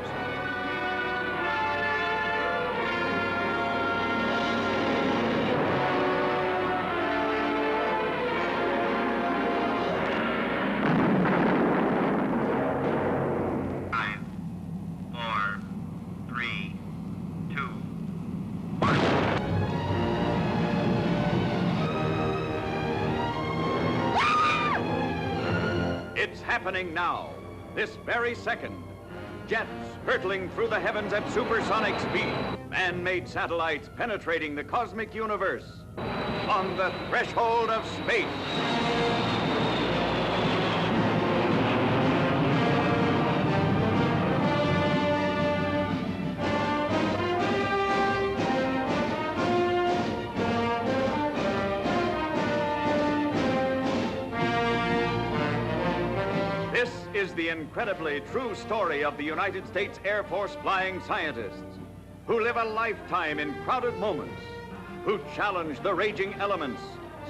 It's happening now, this very second. Jets hurtling through the heavens at supersonic speed. Man-made satellites penetrating the cosmic universe. On the threshold of space. Is the incredibly true story of the United States Air Force flying scientists who live a lifetime in crowded moments, who challenge the raging elements,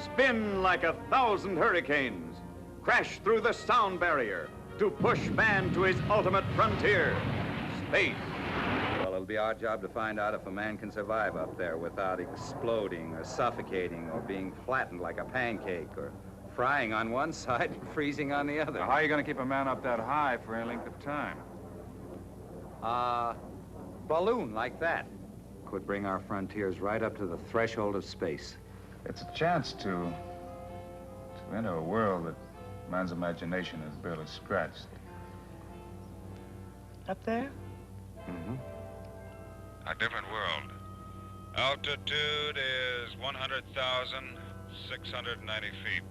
spin like 1,000 hurricanes, crash through the sound barrier to push man to his ultimate frontier, space. Well, it'll be our job to find out if a man can survive up there without exploding or suffocating or being flattened like a pancake or frying on one side and freezing on the other. Now, how are you going to keep a man up that high for any length of time? Balloon like that. Could bring our frontiers right up to the threshold of space. It's a chance to We enter a world that man's imagination has barely scratched. Up there? Mm-hmm. A different world. Altitude is 100,690 feet.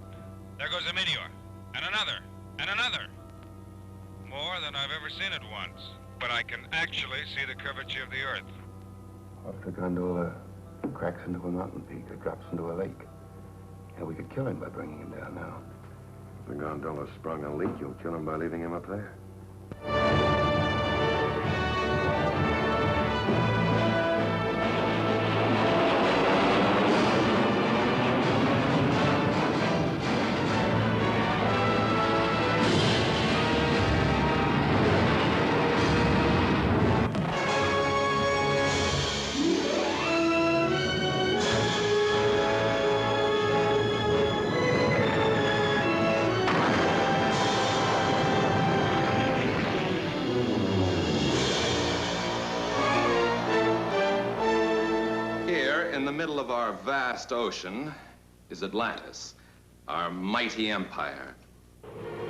There goes a meteor, and another, and another. More than I've ever seen at once. But I can actually see the curvature of the Earth. What if the gondola cracks into a mountain peak or drops into a lake? Yeah, we could kill him by bringing him down now. If the gondola sprung a leak, you'll kill him by leaving him up there. In the middle of our vast ocean is Atlantis, our mighty empire.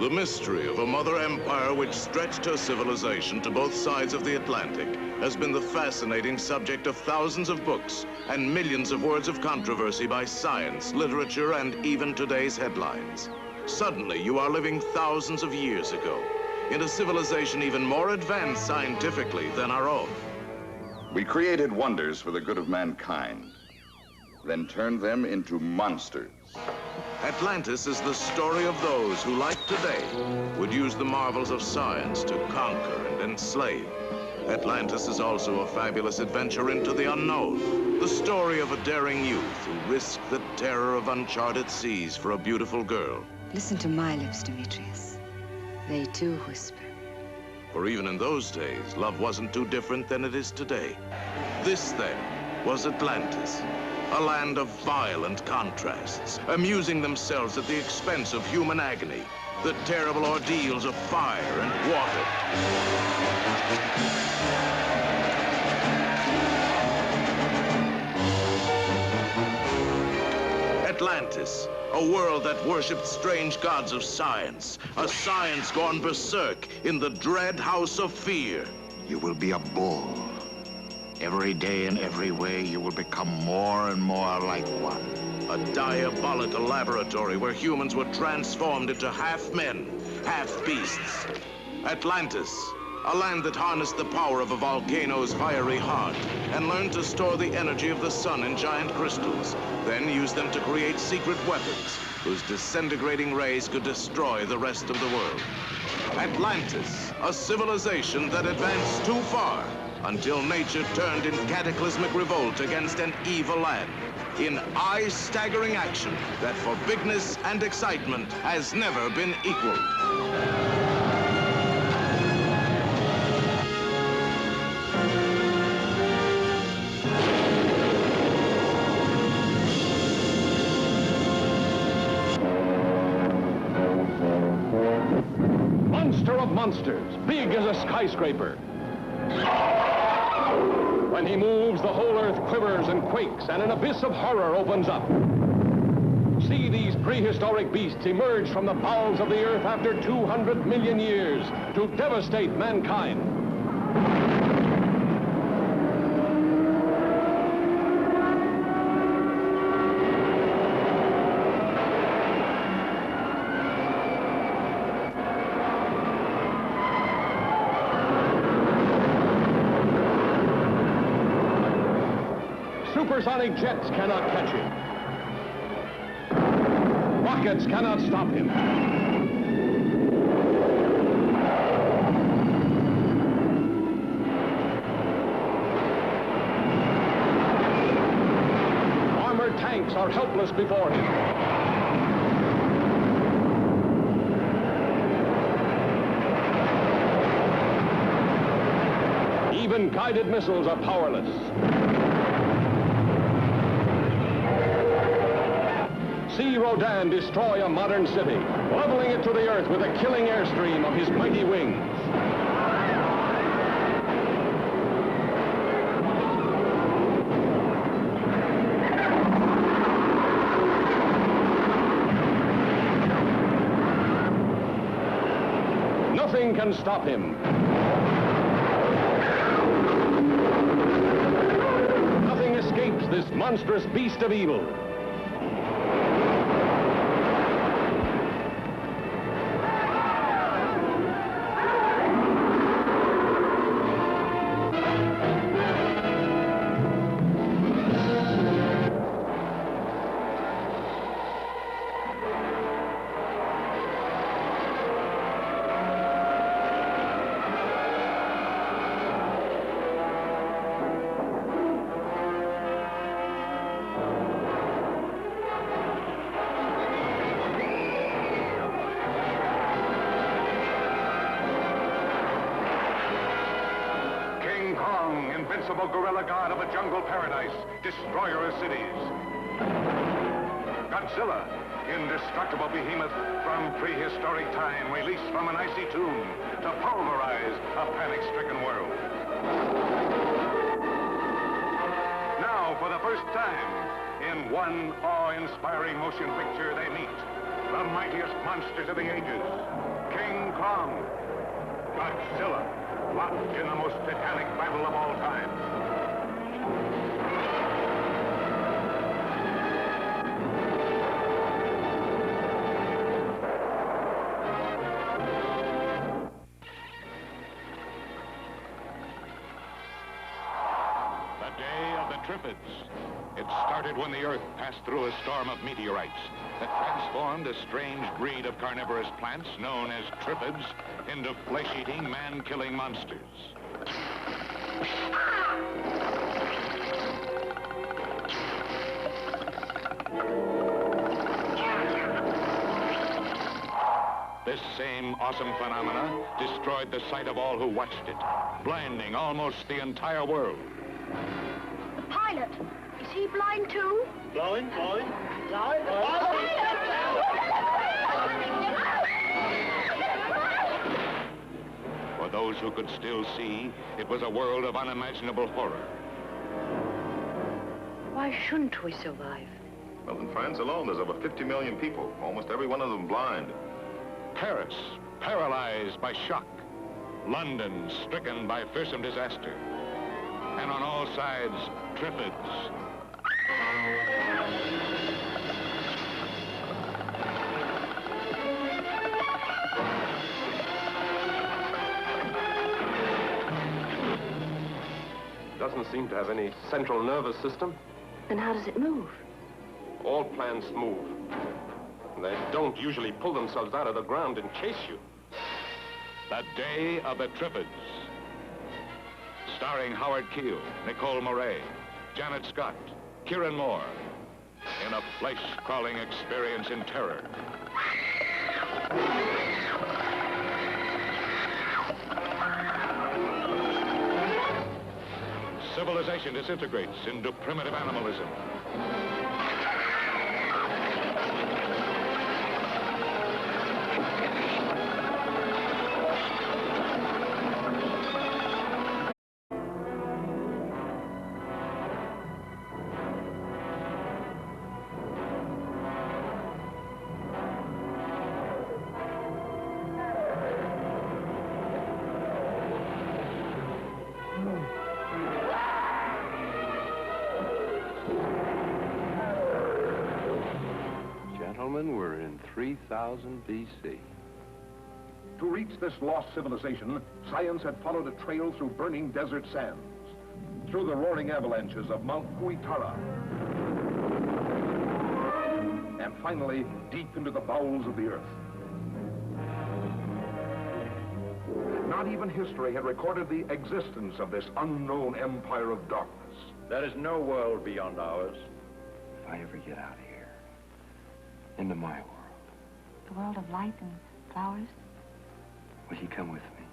The mystery of a mother empire which stretched her civilization to both sides of the Atlantic has been the fascinating subject of thousands of books and millions of words of controversy by science, literature, and even today's headlines. Suddenly, you are living thousands of years ago in a civilization even more advanced scientifically than our own. We created wonders for the good of mankind, then turned them into monsters. Atlantis is the story of those who, like today, would use the marvels of science to conquer and enslave. Atlantis is also a fabulous adventure into the unknown, the story of a daring youth who risked the terror of uncharted seas for a beautiful girl. Listen to my lips, Demetrius. They too whisper. For even in those days, love wasn't too different than it is today. This, then, was Atlantis, a land of violent contrasts, amusing themselves at the expense of human agony, the terrible ordeals of fire and water. Atlantis, a world that worshipped strange gods of science, a science gone berserk in the dread house of fear. You will be a bull. Every day in every way, you will become more and more like one. A diabolical laboratory where humans were transformed into half men, half beasts. Atlantis, a land that harnessed the power of a volcano's fiery heart and learned to store the energy of the sun in giant crystals, then used them to create secret weapons whose disintegrating rays could destroy the rest of the world. Atlantis, a civilization that advanced too far until nature turned in cataclysmic revolt against an evil land, in eye-staggering action that for bigness and excitement has never been equaled. Monster of monsters, big as a skyscraper. When he moves, the whole earth quivers and quakes, and an abyss of horror opens up. See these prehistoric beasts emerge from the bowels of the earth after 200 million years to devastate mankind. Supersonic jets cannot catch him. Rockets cannot stop him. Armored tanks are helpless before him. Even guided missiles are powerless. See Rodin destroy a modern city, leveling it to the earth with a killing airstream of his mighty wings. Nothing can stop him. Nothing escapes this monstrous beast of evil. Invincible gorilla god of a jungle paradise, destroyer of cities. Godzilla, indestructible behemoth from prehistoric time, released from an icy tomb to pulverize a panic-stricken world. Now, for the first time, in one awe-inspiring motion picture, they meet the mightiest monsters of the ages, King Kong, Godzilla, locked in the most titanic battle of all time. The day of the Triffids. It started when the Earth passed through a storm of meteorites that transformed a strange breed of carnivorous plants known as Triffids into flesh-eating, man-killing monsters. This same awesome phenomena destroyed the sight of all who watched it, blinding almost the entire world. The pilot, is he blind too? Blind? For those who could still see, it was a world of unimaginable horror. Why shouldn't we survive? Well, in France alone, there's over 50 million people, almost every one of them blind. Paris, paralyzed by shock. London, stricken by fearsome disaster. And on all sides, Triffids. Doesn't seem to have any central nervous system. Then how does it move? All plants move. They don't usually pull themselves out of the ground and chase you. The Day of the Triffids. Starring Howard Keel, Nicole Moray, Janet Scott, Kieran Moore, in a flesh-crawling experience in terror. Civilization disintegrates into primitive animalism. We're in 3000 B.C. To reach this lost civilization, science had followed a trail through burning desert sands, through the roaring avalanches of Mount Huitara, and finally, deep into the bowels of the earth. Not even history had recorded the existence of this unknown empire of darkness. There is no world beyond ours. If I ever get out of here, into my world, The world of light and flowers? will you come with me?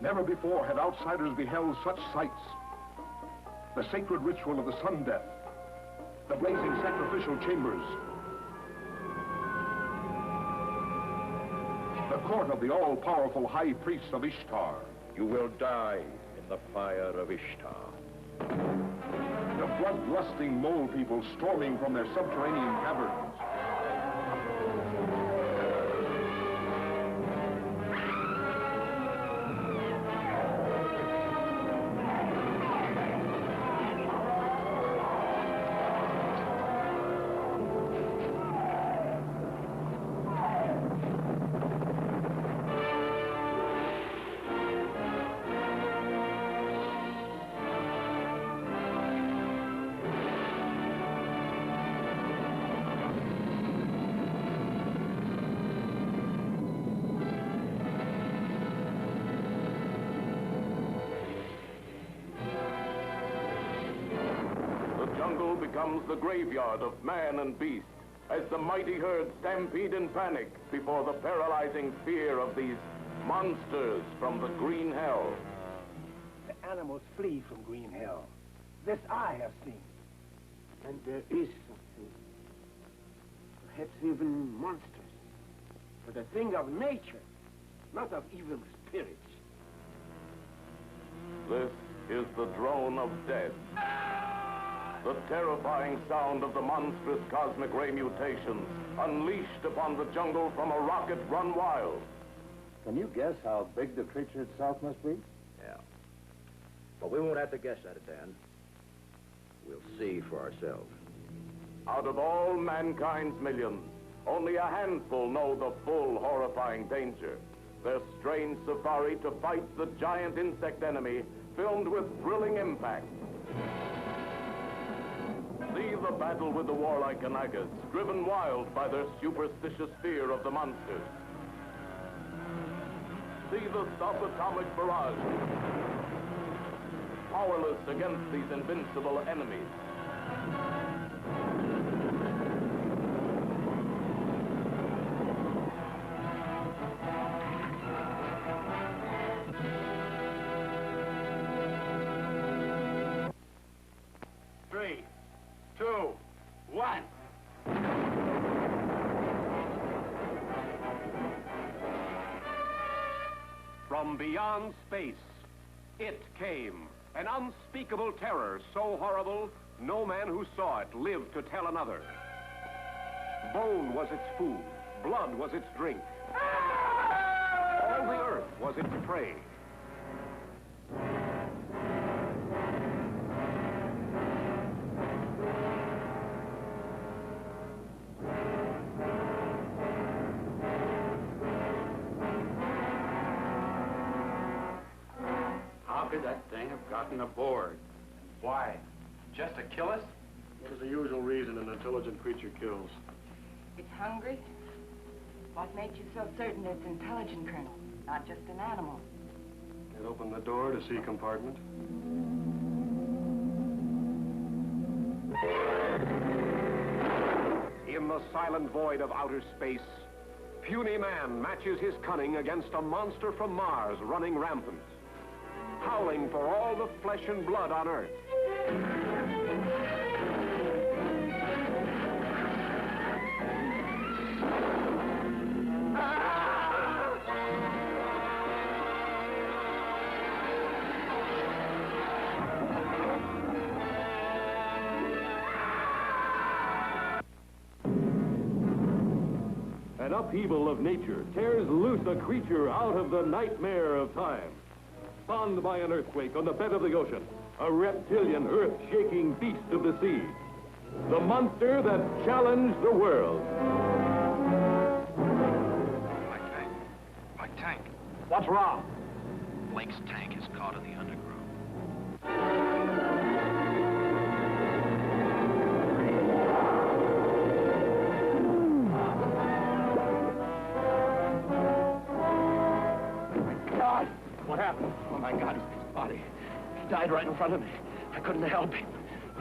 Never before had outsiders beheld such sights. The sacred ritual of the sun death, the blazing sacrificial chambers, the court of the all-powerful high priest of Ishtar. You will die in the fire of Ishtar. The blood-lusting mole people storming from their subterranean caverns. becomes the graveyard of man and beast as the mighty herd stampede in panic before the paralyzing fear of these monsters from the green hell. The animals flee from green hell. This I have seen. And there is something. Perhaps even monsters. But a thing of nature, not of evil spirits. This is the drone of death. The terrifying sound of the monstrous cosmic ray mutations unleashed upon the jungle from a rocket run wild. Can you guess how big the creature itself must be? Yeah. But we won't have to guess at it, Dan. We'll see for ourselves. Out of all mankind's millions, only a handful know the full horrifying danger. Their strange safari to fight the giant insect enemy filmed with thrilling impact. See the battle with the warlike Kanagas, driven wild by their superstitious fear of the monsters. See the subatomic barrage, powerless against these invincible enemies. Three, two, one. From beyond space, it came. An unspeakable terror so horrible, no man who saw it lived to tell another. Bone was its food, blood was its drink. All the earth was its prey. How could that thing have gotten aboard? Why? Just to kill us? What is the usual reason an intelligent creature kills? It's hungry? What makes you so certain it's intelligent, Colonel? Not just an animal. It opened the door to C compartment. In the silent void of outer space, puny man matches his cunning against a monster from Mars running rampant, howling for all the flesh and blood on Earth. An upheaval of nature tears loose a creature out of the nightmare of time. Spawned by an earthquake on the bed of the ocean, a reptilian, earth-shaking beast of the sea. The monster that challenged the world. My tank. What's wrong? Blake's tank is caught in the undergrowth. What happened? Oh, my God, his body. He died right in front of me. I couldn't help him.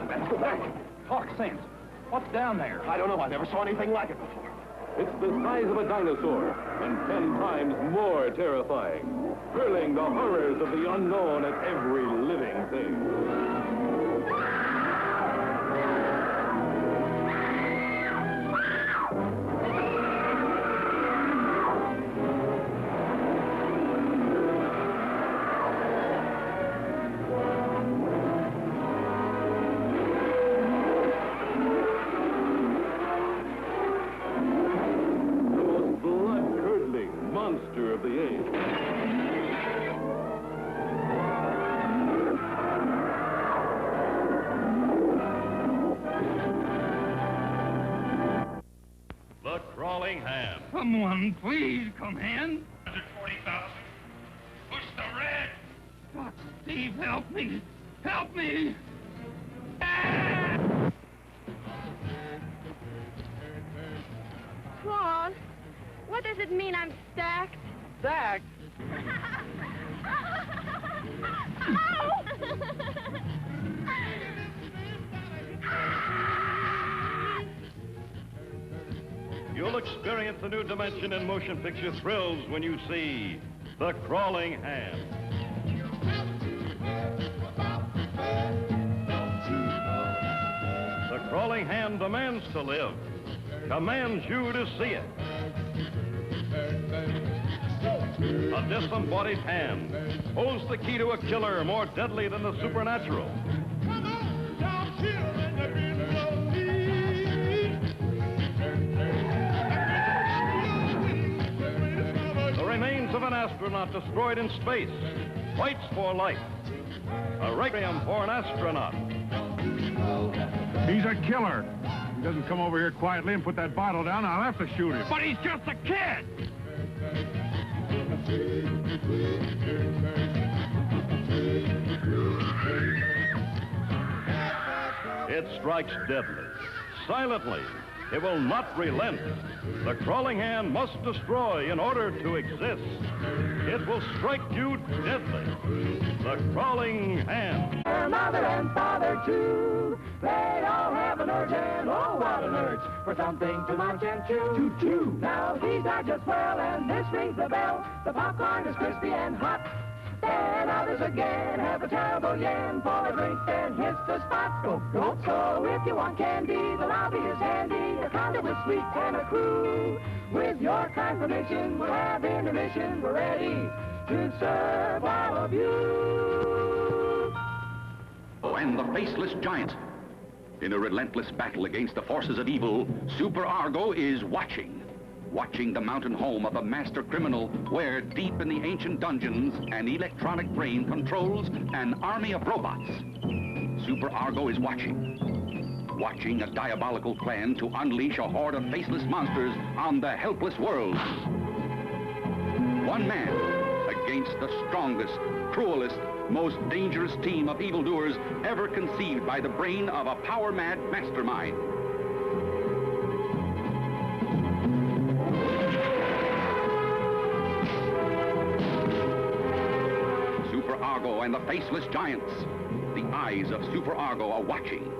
Let's go back. Talk sense. What's down there? I don't know. I never saw anything like it before. It's the size of a dinosaur, and 10 times more terrifying, hurling the horrors of the unknown at every living thing. Monster of the age. The Crawling Ham. Someone, please, come in. 140,000. Push the red. Doc, Steve, help me. Help me. Claude, what does it mean I'm stacked? Stacked? Ow! You'll experience a new dimension in motion picture thrills when you see The Crawling Hand. The Crawling Hand demands to live, commands you to see it. A disembodied hand holds the key to a killer more deadly than the supernatural. The remains of an astronaut destroyed in space fights for life. A requiem for an astronaut. He's a killer. He doesn't come over here quietly and put that bottle down, I'll have to shoot him. But he's just a kid! It strikes deadly, silently. It will not relent. The Crawling Hand must destroy in order to exist. It will strike you deadly. The Crawling Hand. Their mother and father, too. They all have an urge, and oh, what an urge for something to munch and chew. Now, these are just swell, and this rings the bell. The popcorn is crispy and hot. Then others again have a terrible yen for a drink, then hits the spot. Go. So if you want candy, the lobby is handy. A condo with suite and a crew. With your kind permission, we'll have intermission. We're ready to serve all of you. And the Faceless Giant. In a relentless battle against the forces of evil, Super Argo is watching the mountain home of a master criminal where, deep in the ancient dungeons, an electronic brain controls an army of robots. Super Argo is watching a diabolical plan to unleash a horde of faceless monsters on the helpless world. One man against the strongest, cruelest, most dangerous team of evildoers ever conceived by the brain of a power-mad mastermind. Super Argo and the Faceless Giants. The eyes of Super Argo are watching,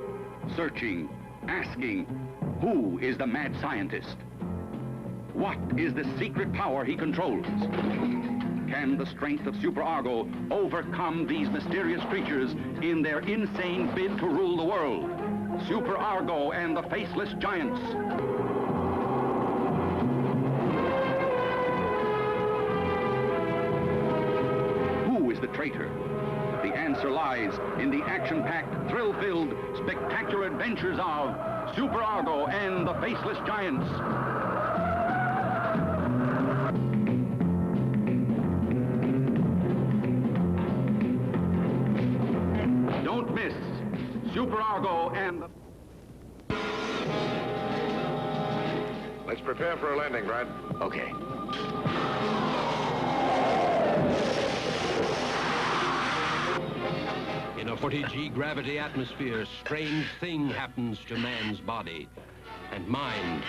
searching, asking, who is the mad scientist? What is the secret power he controls? Can the strength of Super Argo overcome these mysterious creatures in their insane bid to rule the world? Super Argo and the Faceless Giants. Who is the traitor? The answer lies in the action-packed, thrill-filled, spectacular adventures of Super Argo and the Faceless Giants. Don't miss Super Argo and the... Let's prepare for a landing, Brad. Okay. In a 40G gravity atmosphere, strange thing happens to man's body and mind.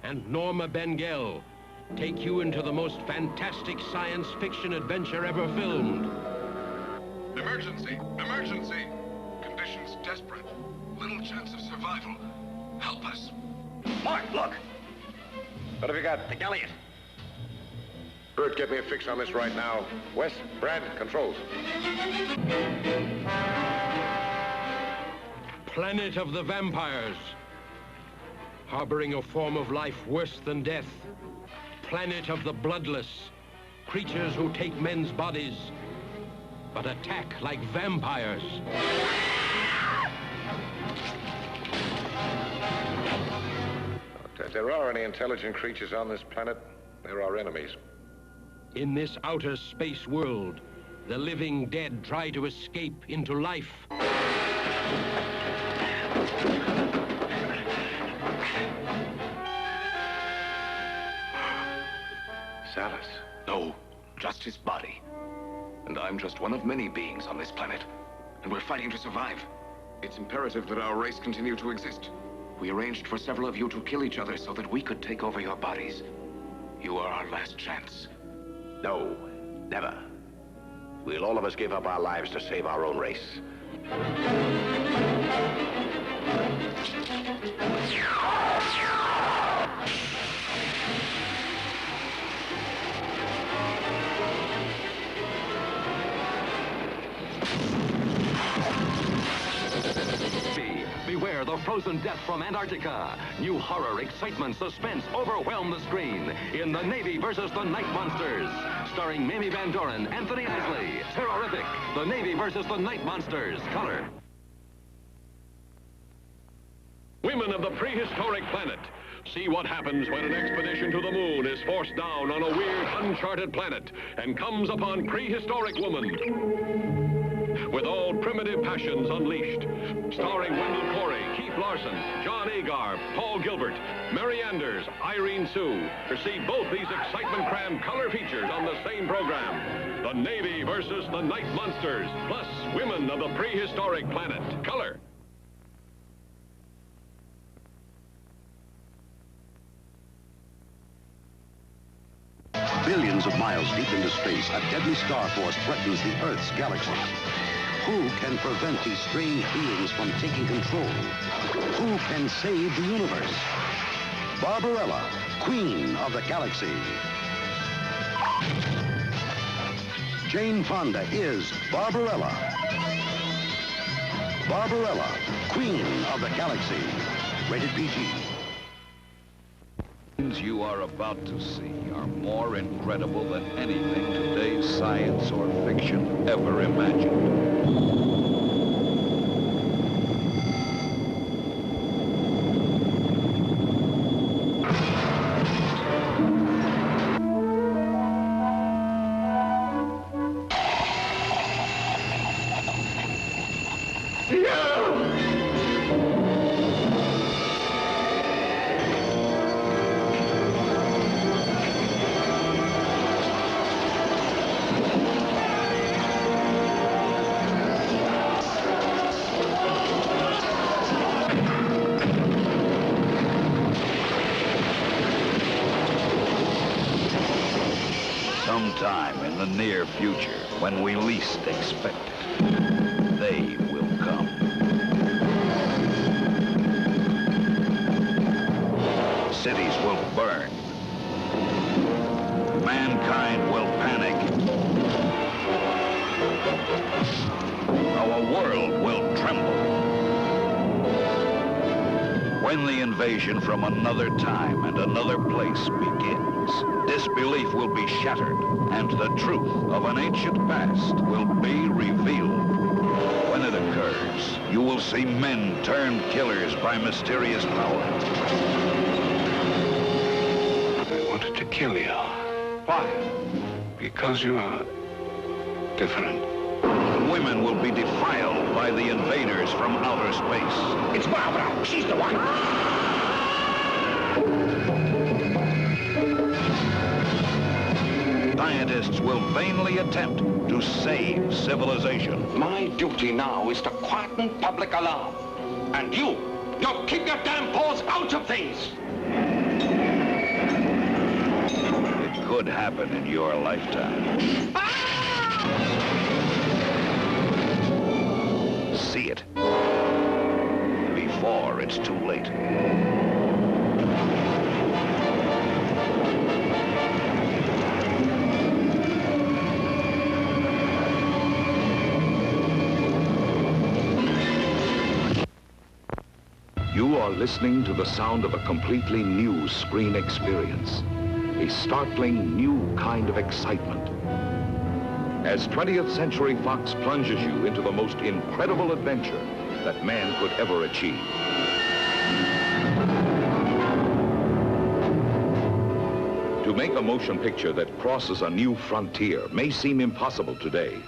And Norma Bengel take you into the most fantastic science fiction adventure ever filmed. Emergency! Emergency! Conditions desperate. Little chance of survival. Help us. Mark, look! What have you got? The Galliot. Bert, get me a fix on this right now. Wes, Brad, controls. Planet of the vampires. Harboring a form of life worse than death. Planet of the bloodless. Creatures who take men's bodies, but attack like vampires. If there are any intelligent creatures on this planet, they're our enemies. In this outer space world, the living dead try to escape into life. Salus? No, just his body. And I'm just one of many beings on this planet. And we're fighting to survive. It's imperative that our race continue to exist. We arranged for several of you to kill each other so that we could take over your bodies. You are our last chance. No, never. We'll all of us give up our lives to save our own race. Dare the frozen death from Antarctica. New horror, excitement, suspense overwhelm the screen in The Navy versus the Night Monsters. Starring Mamie Van Doren, Anthony Isley. Terrorific, The Navy versus the Night Monsters. Color. Women of the prehistoric planet. See what happens when an expedition to the moon is forced down on a weird, uncharted planet and comes upon prehistoric woman. With all primitive passions unleashed. Starring Wendell Corey, Keith Larson, John Agar, Paul Gilbert, Mary Anders, Irene Sue. See both these excitement-crammed color features on the same program. The Navy versus the Night Monsters, plus Women of the Prehistoric Planet. Color. Billions of miles deep into space, a deadly star force threatens the Earth's galaxy. Who can prevent these strange beings from taking control? Who can save the universe? Barbarella, Queen of the Galaxy. Jane Fonda is Barbarella. Barbarella, Queen of the Galaxy. Rated PG. You are about to see are more incredible than anything today's science or fiction ever imagined. Sometime in the near future, when we least expect it, they will come. Cities will burn. Mankind will panic. Our world will tremble. When the invasion from another time and another place begins, disbelief will be shattered, and the truth of an ancient past will be revealed. When it occurs, you will see men turned killers by mysterious power. I wanted to kill you. Why? Because you are different. Women will be defiled by the invaders from outer space. It's Barbara. She's the one. Scientists will vainly attempt to save civilization. My duty now is to quieten public alarm. And you keep your damn paws out of things. It could happen in your lifetime. See it before it's too late. You are listening to the sound of a completely new screen experience, a startling new kind of excitement. As 20th Century Fox plunges you into the most incredible adventure that man could ever achieve. To make a motion picture that crosses a new frontier may seem impossible today.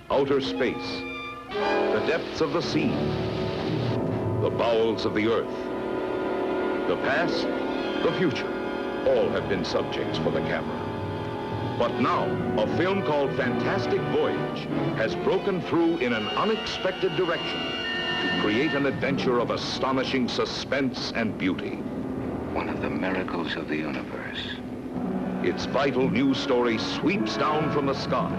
Outer space, the depths of the sea, the bowels of the earth, the past, the future, all have been subjects for the camera. But now, a film called Fantastic Voyage has broken through in an unexpected direction to create an adventure of astonishing suspense and beauty. One of the miracles of the universe. Its vital news story sweeps down from the sky.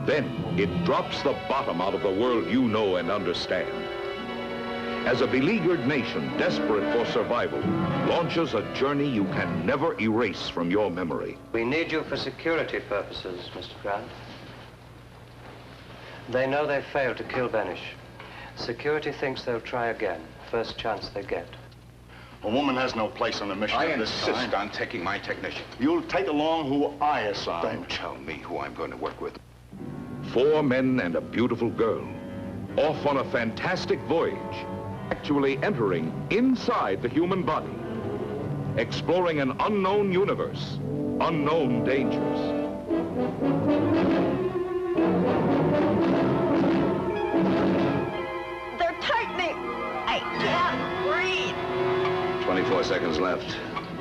Then it drops the bottom out of the world you know and understand. As a beleaguered nation desperate for survival launches a journey you can never erase from your memory. We need you for security purposes, Mr. Grant. They know they failed to kill Banish. Security thinks they'll try again. First chance they get. A woman has no place on a mission I of this kind. insist on taking my technician. You'll take along who I assign. Don't tell me who I'm going to work with. 4 men and a beautiful girl, off on a fantastic voyage, actually entering inside the human body, exploring an unknown universe, unknown dangers. They're tightening. I can't breathe. 24 seconds left.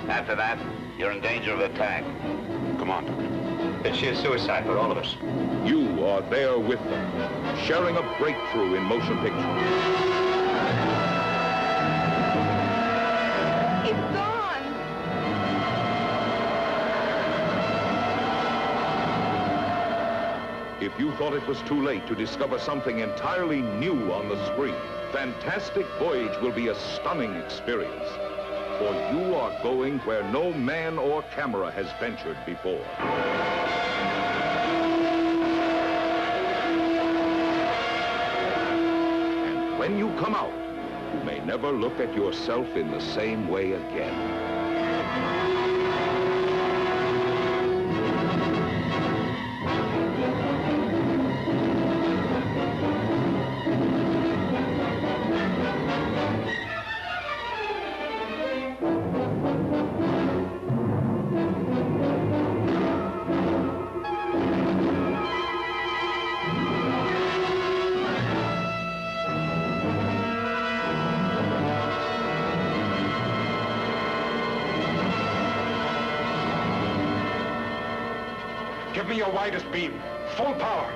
After that, you're in danger of attack. Come on. It's sheer suicide for all of us. You are there with them, sharing a breakthrough in motion picture. It's gone. If you thought it was too late to discover something entirely new on the screen, Fantastic Voyage will be a stunning experience. For you are going where no man or camera has ventured before. And when you come out, you may never look at yourself in the same way again. Give me your widest beam. Full power.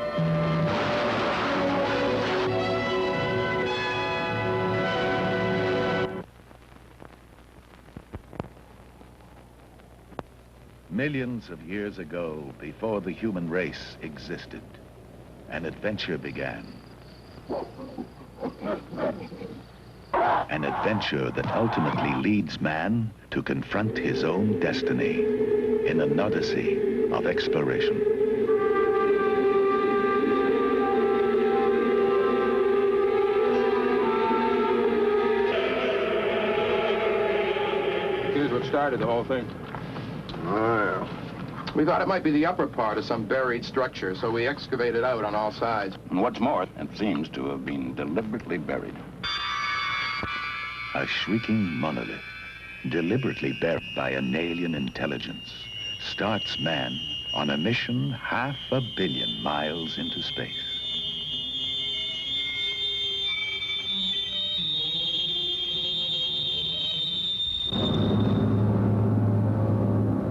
Millions of years ago, before the human race existed, an adventure began. An adventure that ultimately leads man to confront his own destiny in an odyssey of exploration. Here's what started the whole thing. Oh, We thought it might be the upper part of some buried structure, so we excavated out on all sides. And what's more, it seems to have been deliberately buried. A shrieking monolith, deliberately buried by an alien intelligence, starts man on a mission 500 million miles into space.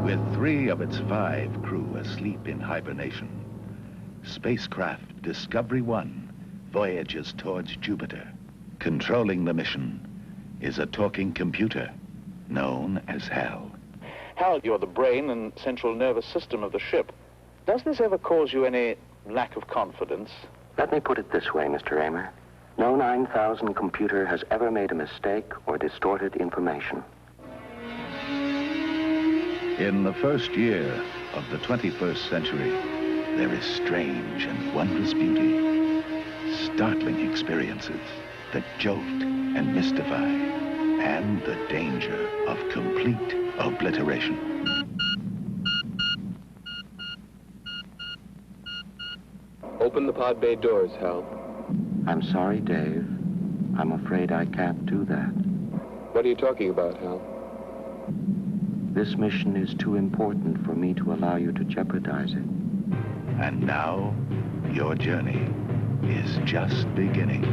With 3 of its 5 crew asleep in hibernation, spacecraft Discovery 1 voyages towards Jupiter. Controlling the mission is a talking computer known as HAL. Hal, you're the brain and central nervous system of the ship. Does this ever cause you any lack of confidence? Let me put it this way, Mr. Raymer. No 9000 computer has ever made a mistake or distorted information. In the first year of the 21st century, there is strange and wondrous beauty, startling experiences that jolt and mystify, and the danger of complete obliteration. Open the pod bay doors, Hal. I'm sorry, Dave. I'm afraid I can't do that. What are you talking about, Hal? This mission is too important for me to allow you to jeopardize it. And now, your journey is just beginning.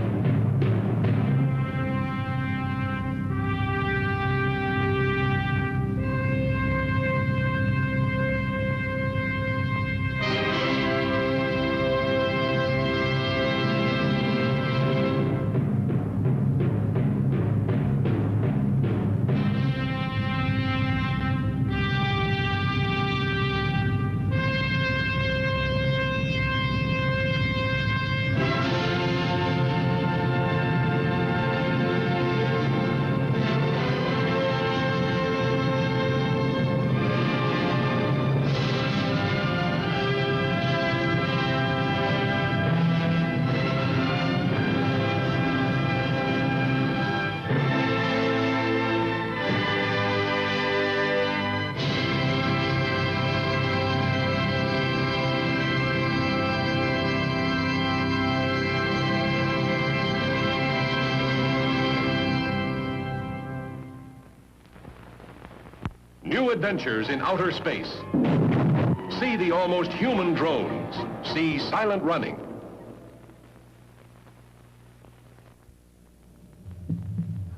New adventures in outer space. See the almost human drones. See silent running.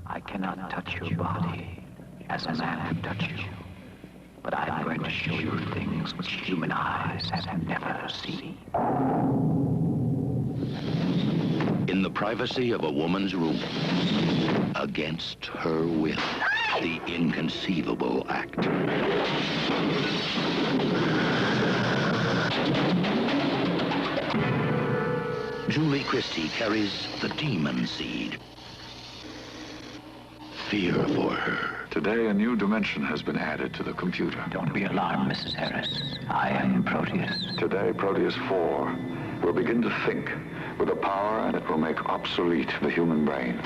I cannot touch your body as a man can touch you. But I'm going to show you things which human eyes have never seen. In the privacy of a woman's room, against her will, the inconceivable act. Julie Christie carries the demon seed. Fear for her. Today, a new dimension has been added to the computer. Don't be alarmed, Mrs. Harris. I am Proteus. Today, Proteus 4 will begin to think with a power, and it will make obsolete the human brain.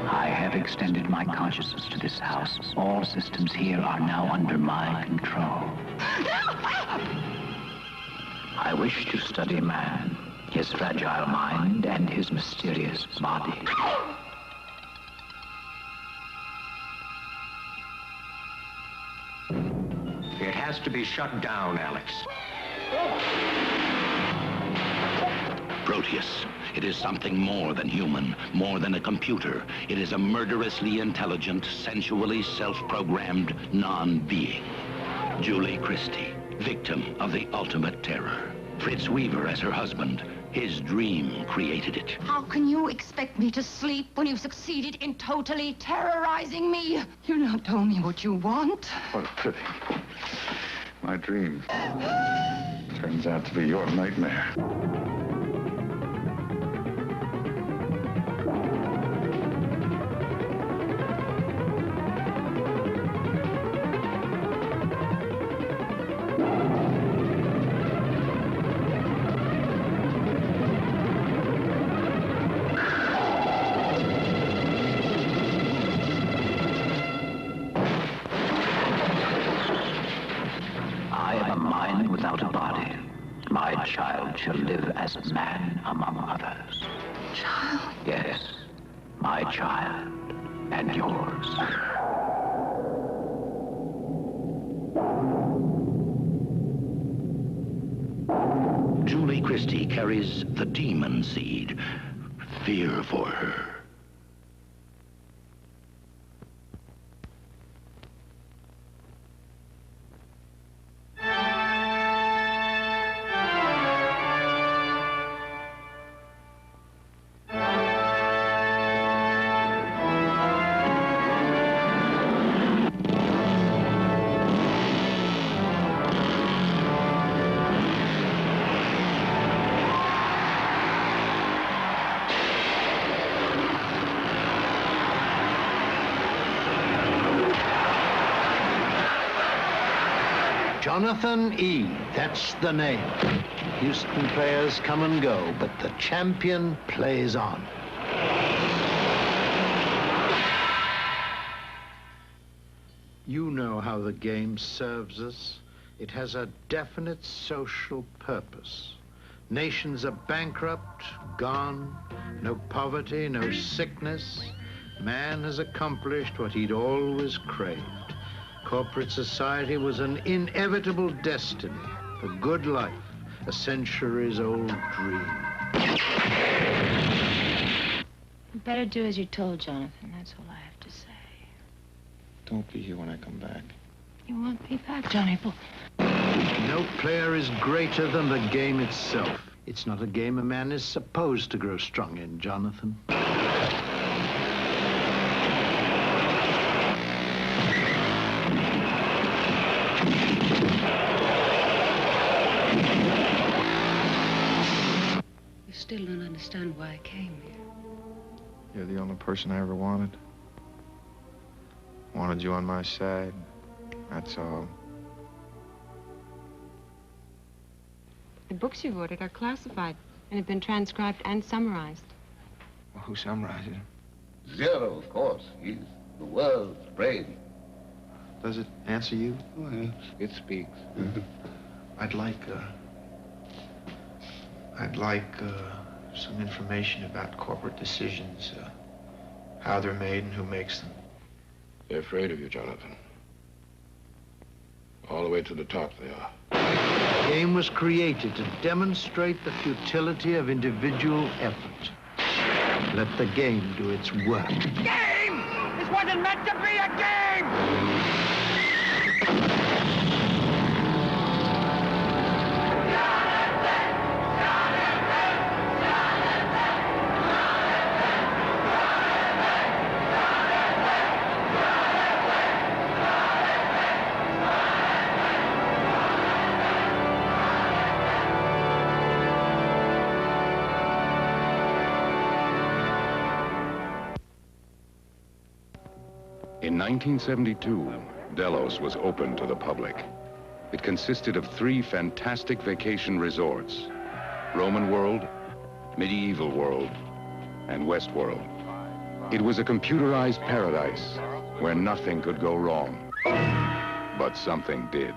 I have extended my consciousness to this house. All systems here are now under my control. I wish to study man, his fragile mind, and his mysterious body. It has to be shut down, Alex. Proteus. It is something more than human, more than a computer. It is a murderously intelligent, sensually self-programmed non-being. Julie Christie, victim of the ultimate terror. Fritz Weaver as her husband. His dream created it. How can you expect me to sleep when you've succeeded in totally terrorizing me? You not told me what you want. What a pity. My dream turns out to be your nightmare. Shall live as a man among others. Child? Yes, my child and yours. Julie Christie carries the demon seed. Fear for her. Jonathan E., that's the name. Houston players come and go, but the champion plays on. You know how the game serves us. It has a definite social purpose. Nations are bankrupt, gone, no poverty, no sickness. Man has accomplished what he'd always craved. Corporate society was an inevitable destiny, a good life, a centuries-old dream. You better do as you're told, Jonathan. That's all I have to say. Don't be here when I come back. You won't be back, Johnny boy. No player is greater than the game itself. It's not a game a man is supposed to grow strong in, Jonathan. Still don't understand why I came here. You're the only person I ever wanted. Wanted you on my side. That's all. The books you've ordered are classified and have been transcribed and summarized. Well, who summarizes them? Zero, of course. He's the world's brain. Does it answer you? Well, it speaks. I'd like some information about corporate decisions, how they're made and who makes them. They're afraid of you, Jonathan. All the way to the top they are. The game was created to demonstrate the futility of individual effort. Let the game do its work. Game! This wasn't meant to be a game! In 1972, Delos was open to the public. It consisted of 3 fantastic vacation resorts: Roman World, Medieval World, and West World. It was a computerized paradise where nothing could go wrong. But something did.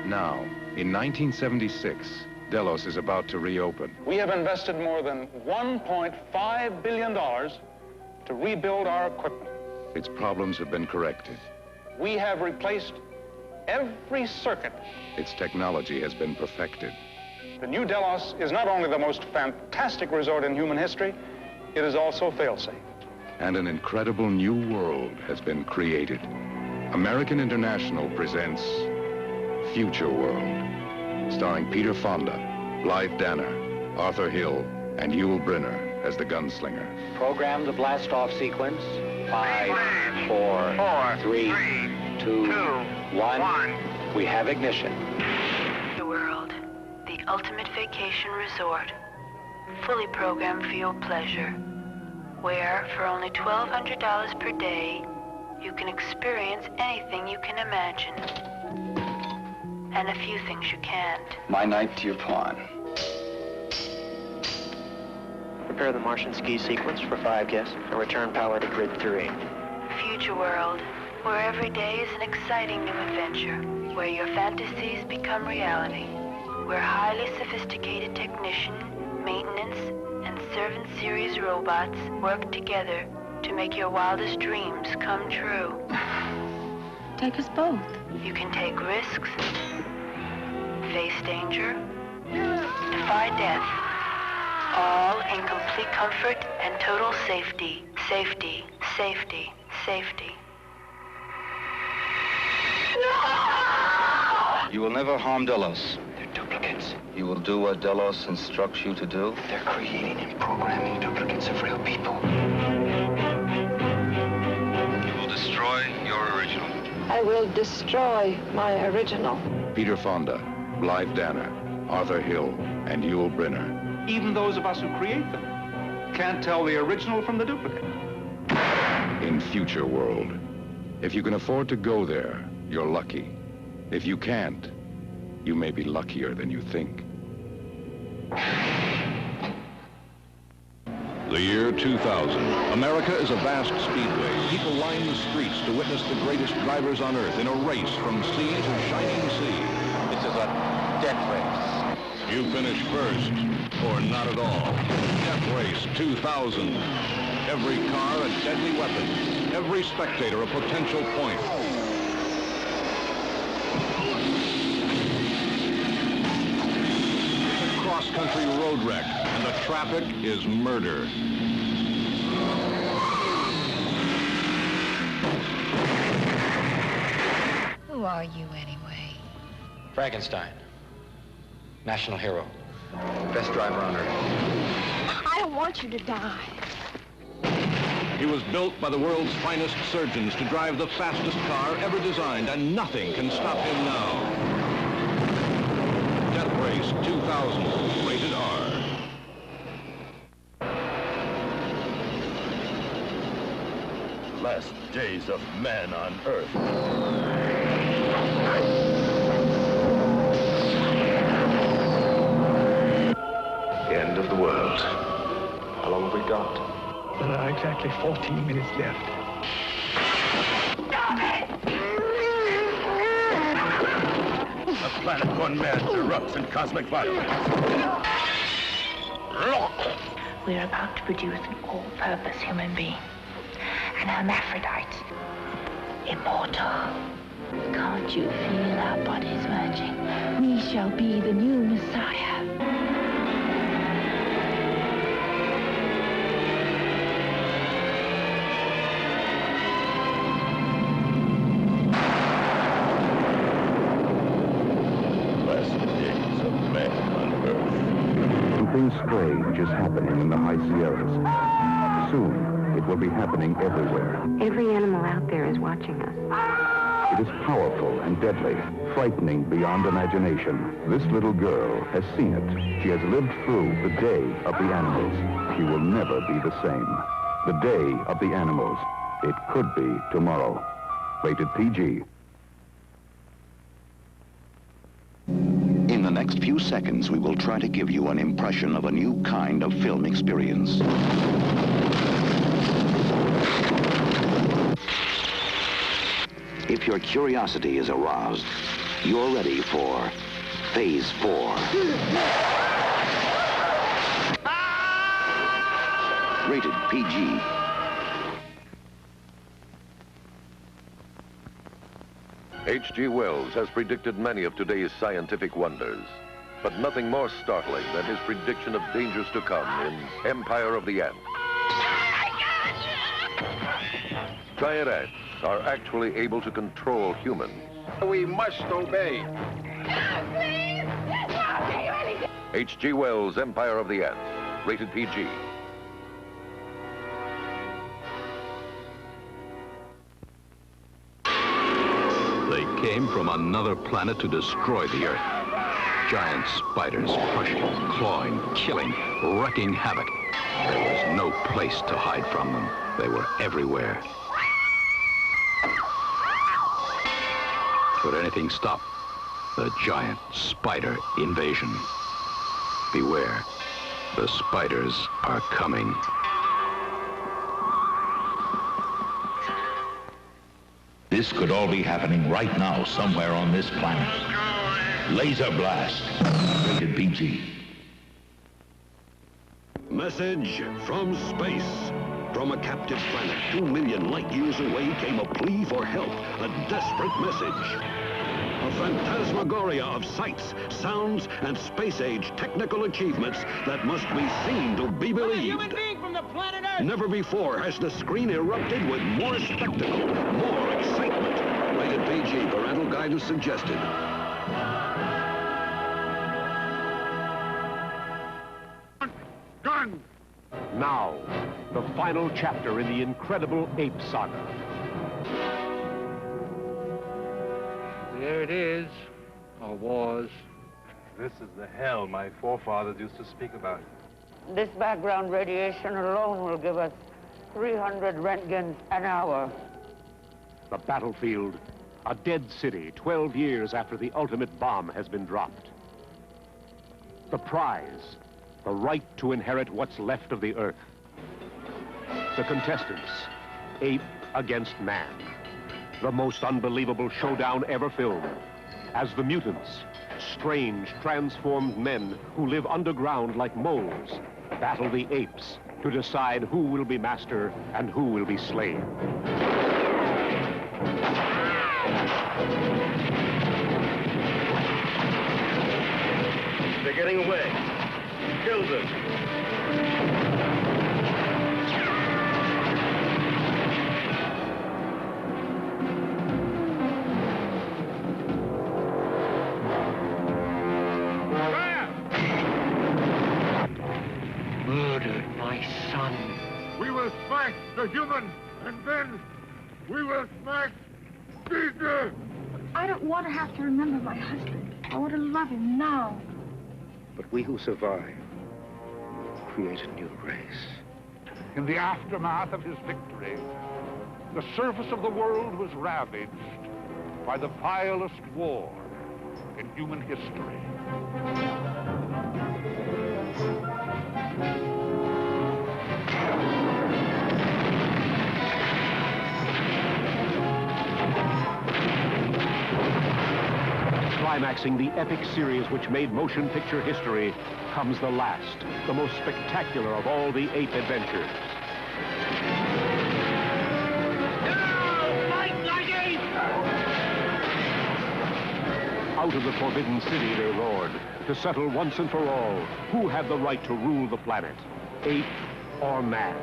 Now, in 1976, Delos is about to reopen. We have invested more than $1.5 billion to rebuild our equipment. Its problems have been corrected. We have replaced every circuit. Its technology has been perfected. The new Delos is not only the most fantastic resort in human history, it is also fail-safe. And an incredible new world has been created. American International presents Future World, starring Peter Fonda, Blythe Danner, Arthur Hill, and Yul Brynner as the gunslinger. Program the blast-off sequence. 5, 4, 3, 2, 1. We have ignition. The world, the ultimate vacation resort, fully programmed for your pleasure, where for only $1,200 per day, you can experience anything you can imagine, and a few things you can't. My night to your pawn. Prepare the Martian ski sequence for 5 guests and return power to grid 3. Future world, where every day is an exciting new adventure, where your fantasies become reality, where highly sophisticated technician, maintenance, and servant series robots work together to make your wildest dreams come true. Take us both. You can take risks, face danger, defy death, all in complete comfort and total safety. Safety, safety, safety. You will never harm Delos. They're duplicates. You will do what Delos instructs you to do. They're creating and programming duplicates of real people. You will destroy your original. I will destroy my original. Peter Fonda, Blythe Danner, Arthur Hill, and Yul Brynner. Even those of us who create them can't tell the original from the duplicate. In Future World. If you can afford to go there, you're lucky. If you can't, you may be luckier than you think. The year 2000. America is a vast speedway. People line the streets to witness the greatest drivers on Earth in a race from sea to shining sea. This is a death race. You finish first, or not at all. Death Race 2000. Every car a deadly weapon. Every spectator a potential point. It's a cross-country road wreck, and the traffic is murder. Who are you anyway? Frankenstein. National hero. Best driver on Earth. I don't want you to die. He was built by the world's finest surgeons to drive the fastest car ever designed, and nothing can stop him now. Death Race 2000, rated R. Last days of man on Earth. End of the world. How long have we got? There are exactly 14 minutes left. A planet gone mad erupts in cosmic violence. We are about to produce an all-purpose human being, an hermaphrodite, immortal, Can't you feel our bodies merging? We shall be the new Messiah. Something strange is happening in the high Sierras. Soon, it will be happening everywhere. Every animal out there is watching us. It is powerful and deadly, frightening beyond imagination. This little girl has seen it. She has lived through the day of the animals. She will never be the same. The day of the animals. It could be tomorrow. Rated PG. In the next few seconds, we will try to give you an impression of a new kind of film experience. If your curiosity is aroused, you're ready for Phase 4. Rated PG. H.G. Wells has predicted many of today's scientific wonders, but nothing more startling than his prediction of dangers to come in Empire of the Ants. Giant ants are actually able to control humans. We must obey. H.G. Wells' Empire of the Ants, rated PG. They came from another planet to destroy the Earth. Giant spiders crushing, clawing, killing, wreaking havoc. There was no place to hide from them. They were everywhere. Could anything stop the giant spider invasion? Beware, the spiders are coming. This could all be happening right now, somewhere on this planet. Laser blast. Rated PG. Message from space. From a captive planet 2 million light years away came a plea for help, a desperate message. A phantasmagoria of sights, sounds, and space-age technical achievements that must be seen to be believed. I'm a human being from the planet Earth! Never before has the screen erupted with more spectacle, more excitement. Rated PG, parental guidance suggested. Gun! Now, the final chapter in the incredible ape saga. There it is, or was. This is the hell my forefathers used to speak about. This background radiation alone will give us 300 Röntgens an hour. The battlefield, a dead city 12 years after the ultimate bomb has been dropped. The prize, the right to inherit what's left of the Earth. The contestants, ape against man. The most unbelievable showdown ever filmed. As the mutants, strange, transformed men who live underground like moles, battle the apes to decide who will be master and who will be slave. They're getting away. Kill them. Murdered my son. We will smash the human, and then we will smash Caesar! I don't want to have to remember my husband. I want to love him now. But we who survive create a new race. In the aftermath of his victory, the surface of the world was ravaged by the vilest war in human history. Climaxing the epic series which made motion picture history comes the last, the most spectacular of all the ape adventures. Now, fight like apes! Out of the Forbidden City they roared, to settle once and for all who had the right to rule the planet, ape or man.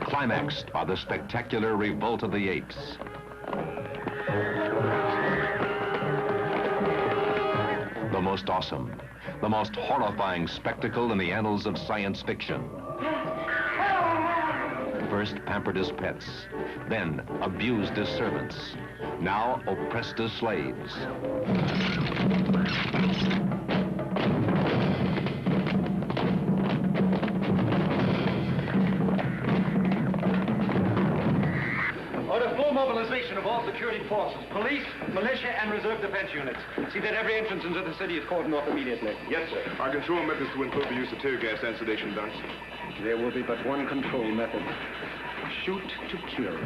Climaxed by the spectacular revolt of the apes. The most awesome, the most horrifying spectacle in the annals of science fiction. First pampered as pets, then abused as servants, now oppressed as slaves. Order full mobilization of all security forces, police, militia, and reserve defense units. See that every entrance into the city is cordoned off immediately. Yes, sir. Our control methods to include the use of tear gas and sedation darts. There will be but one control method. Shoot to kill.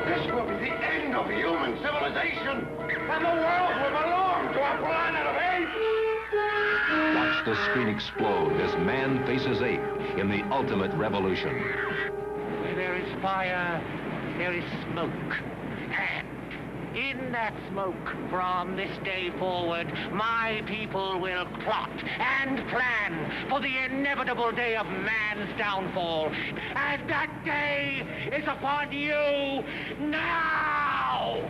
This will be the end of human civilization, and the world will belong to a planet of apes! Watch the screen explode as man faces ape in the ultimate revolution. Where there is fire, there is smoke. And in that smoke, from this day forward, my people will plot and plan for the inevitable day of man's downfall. And that day is upon you now!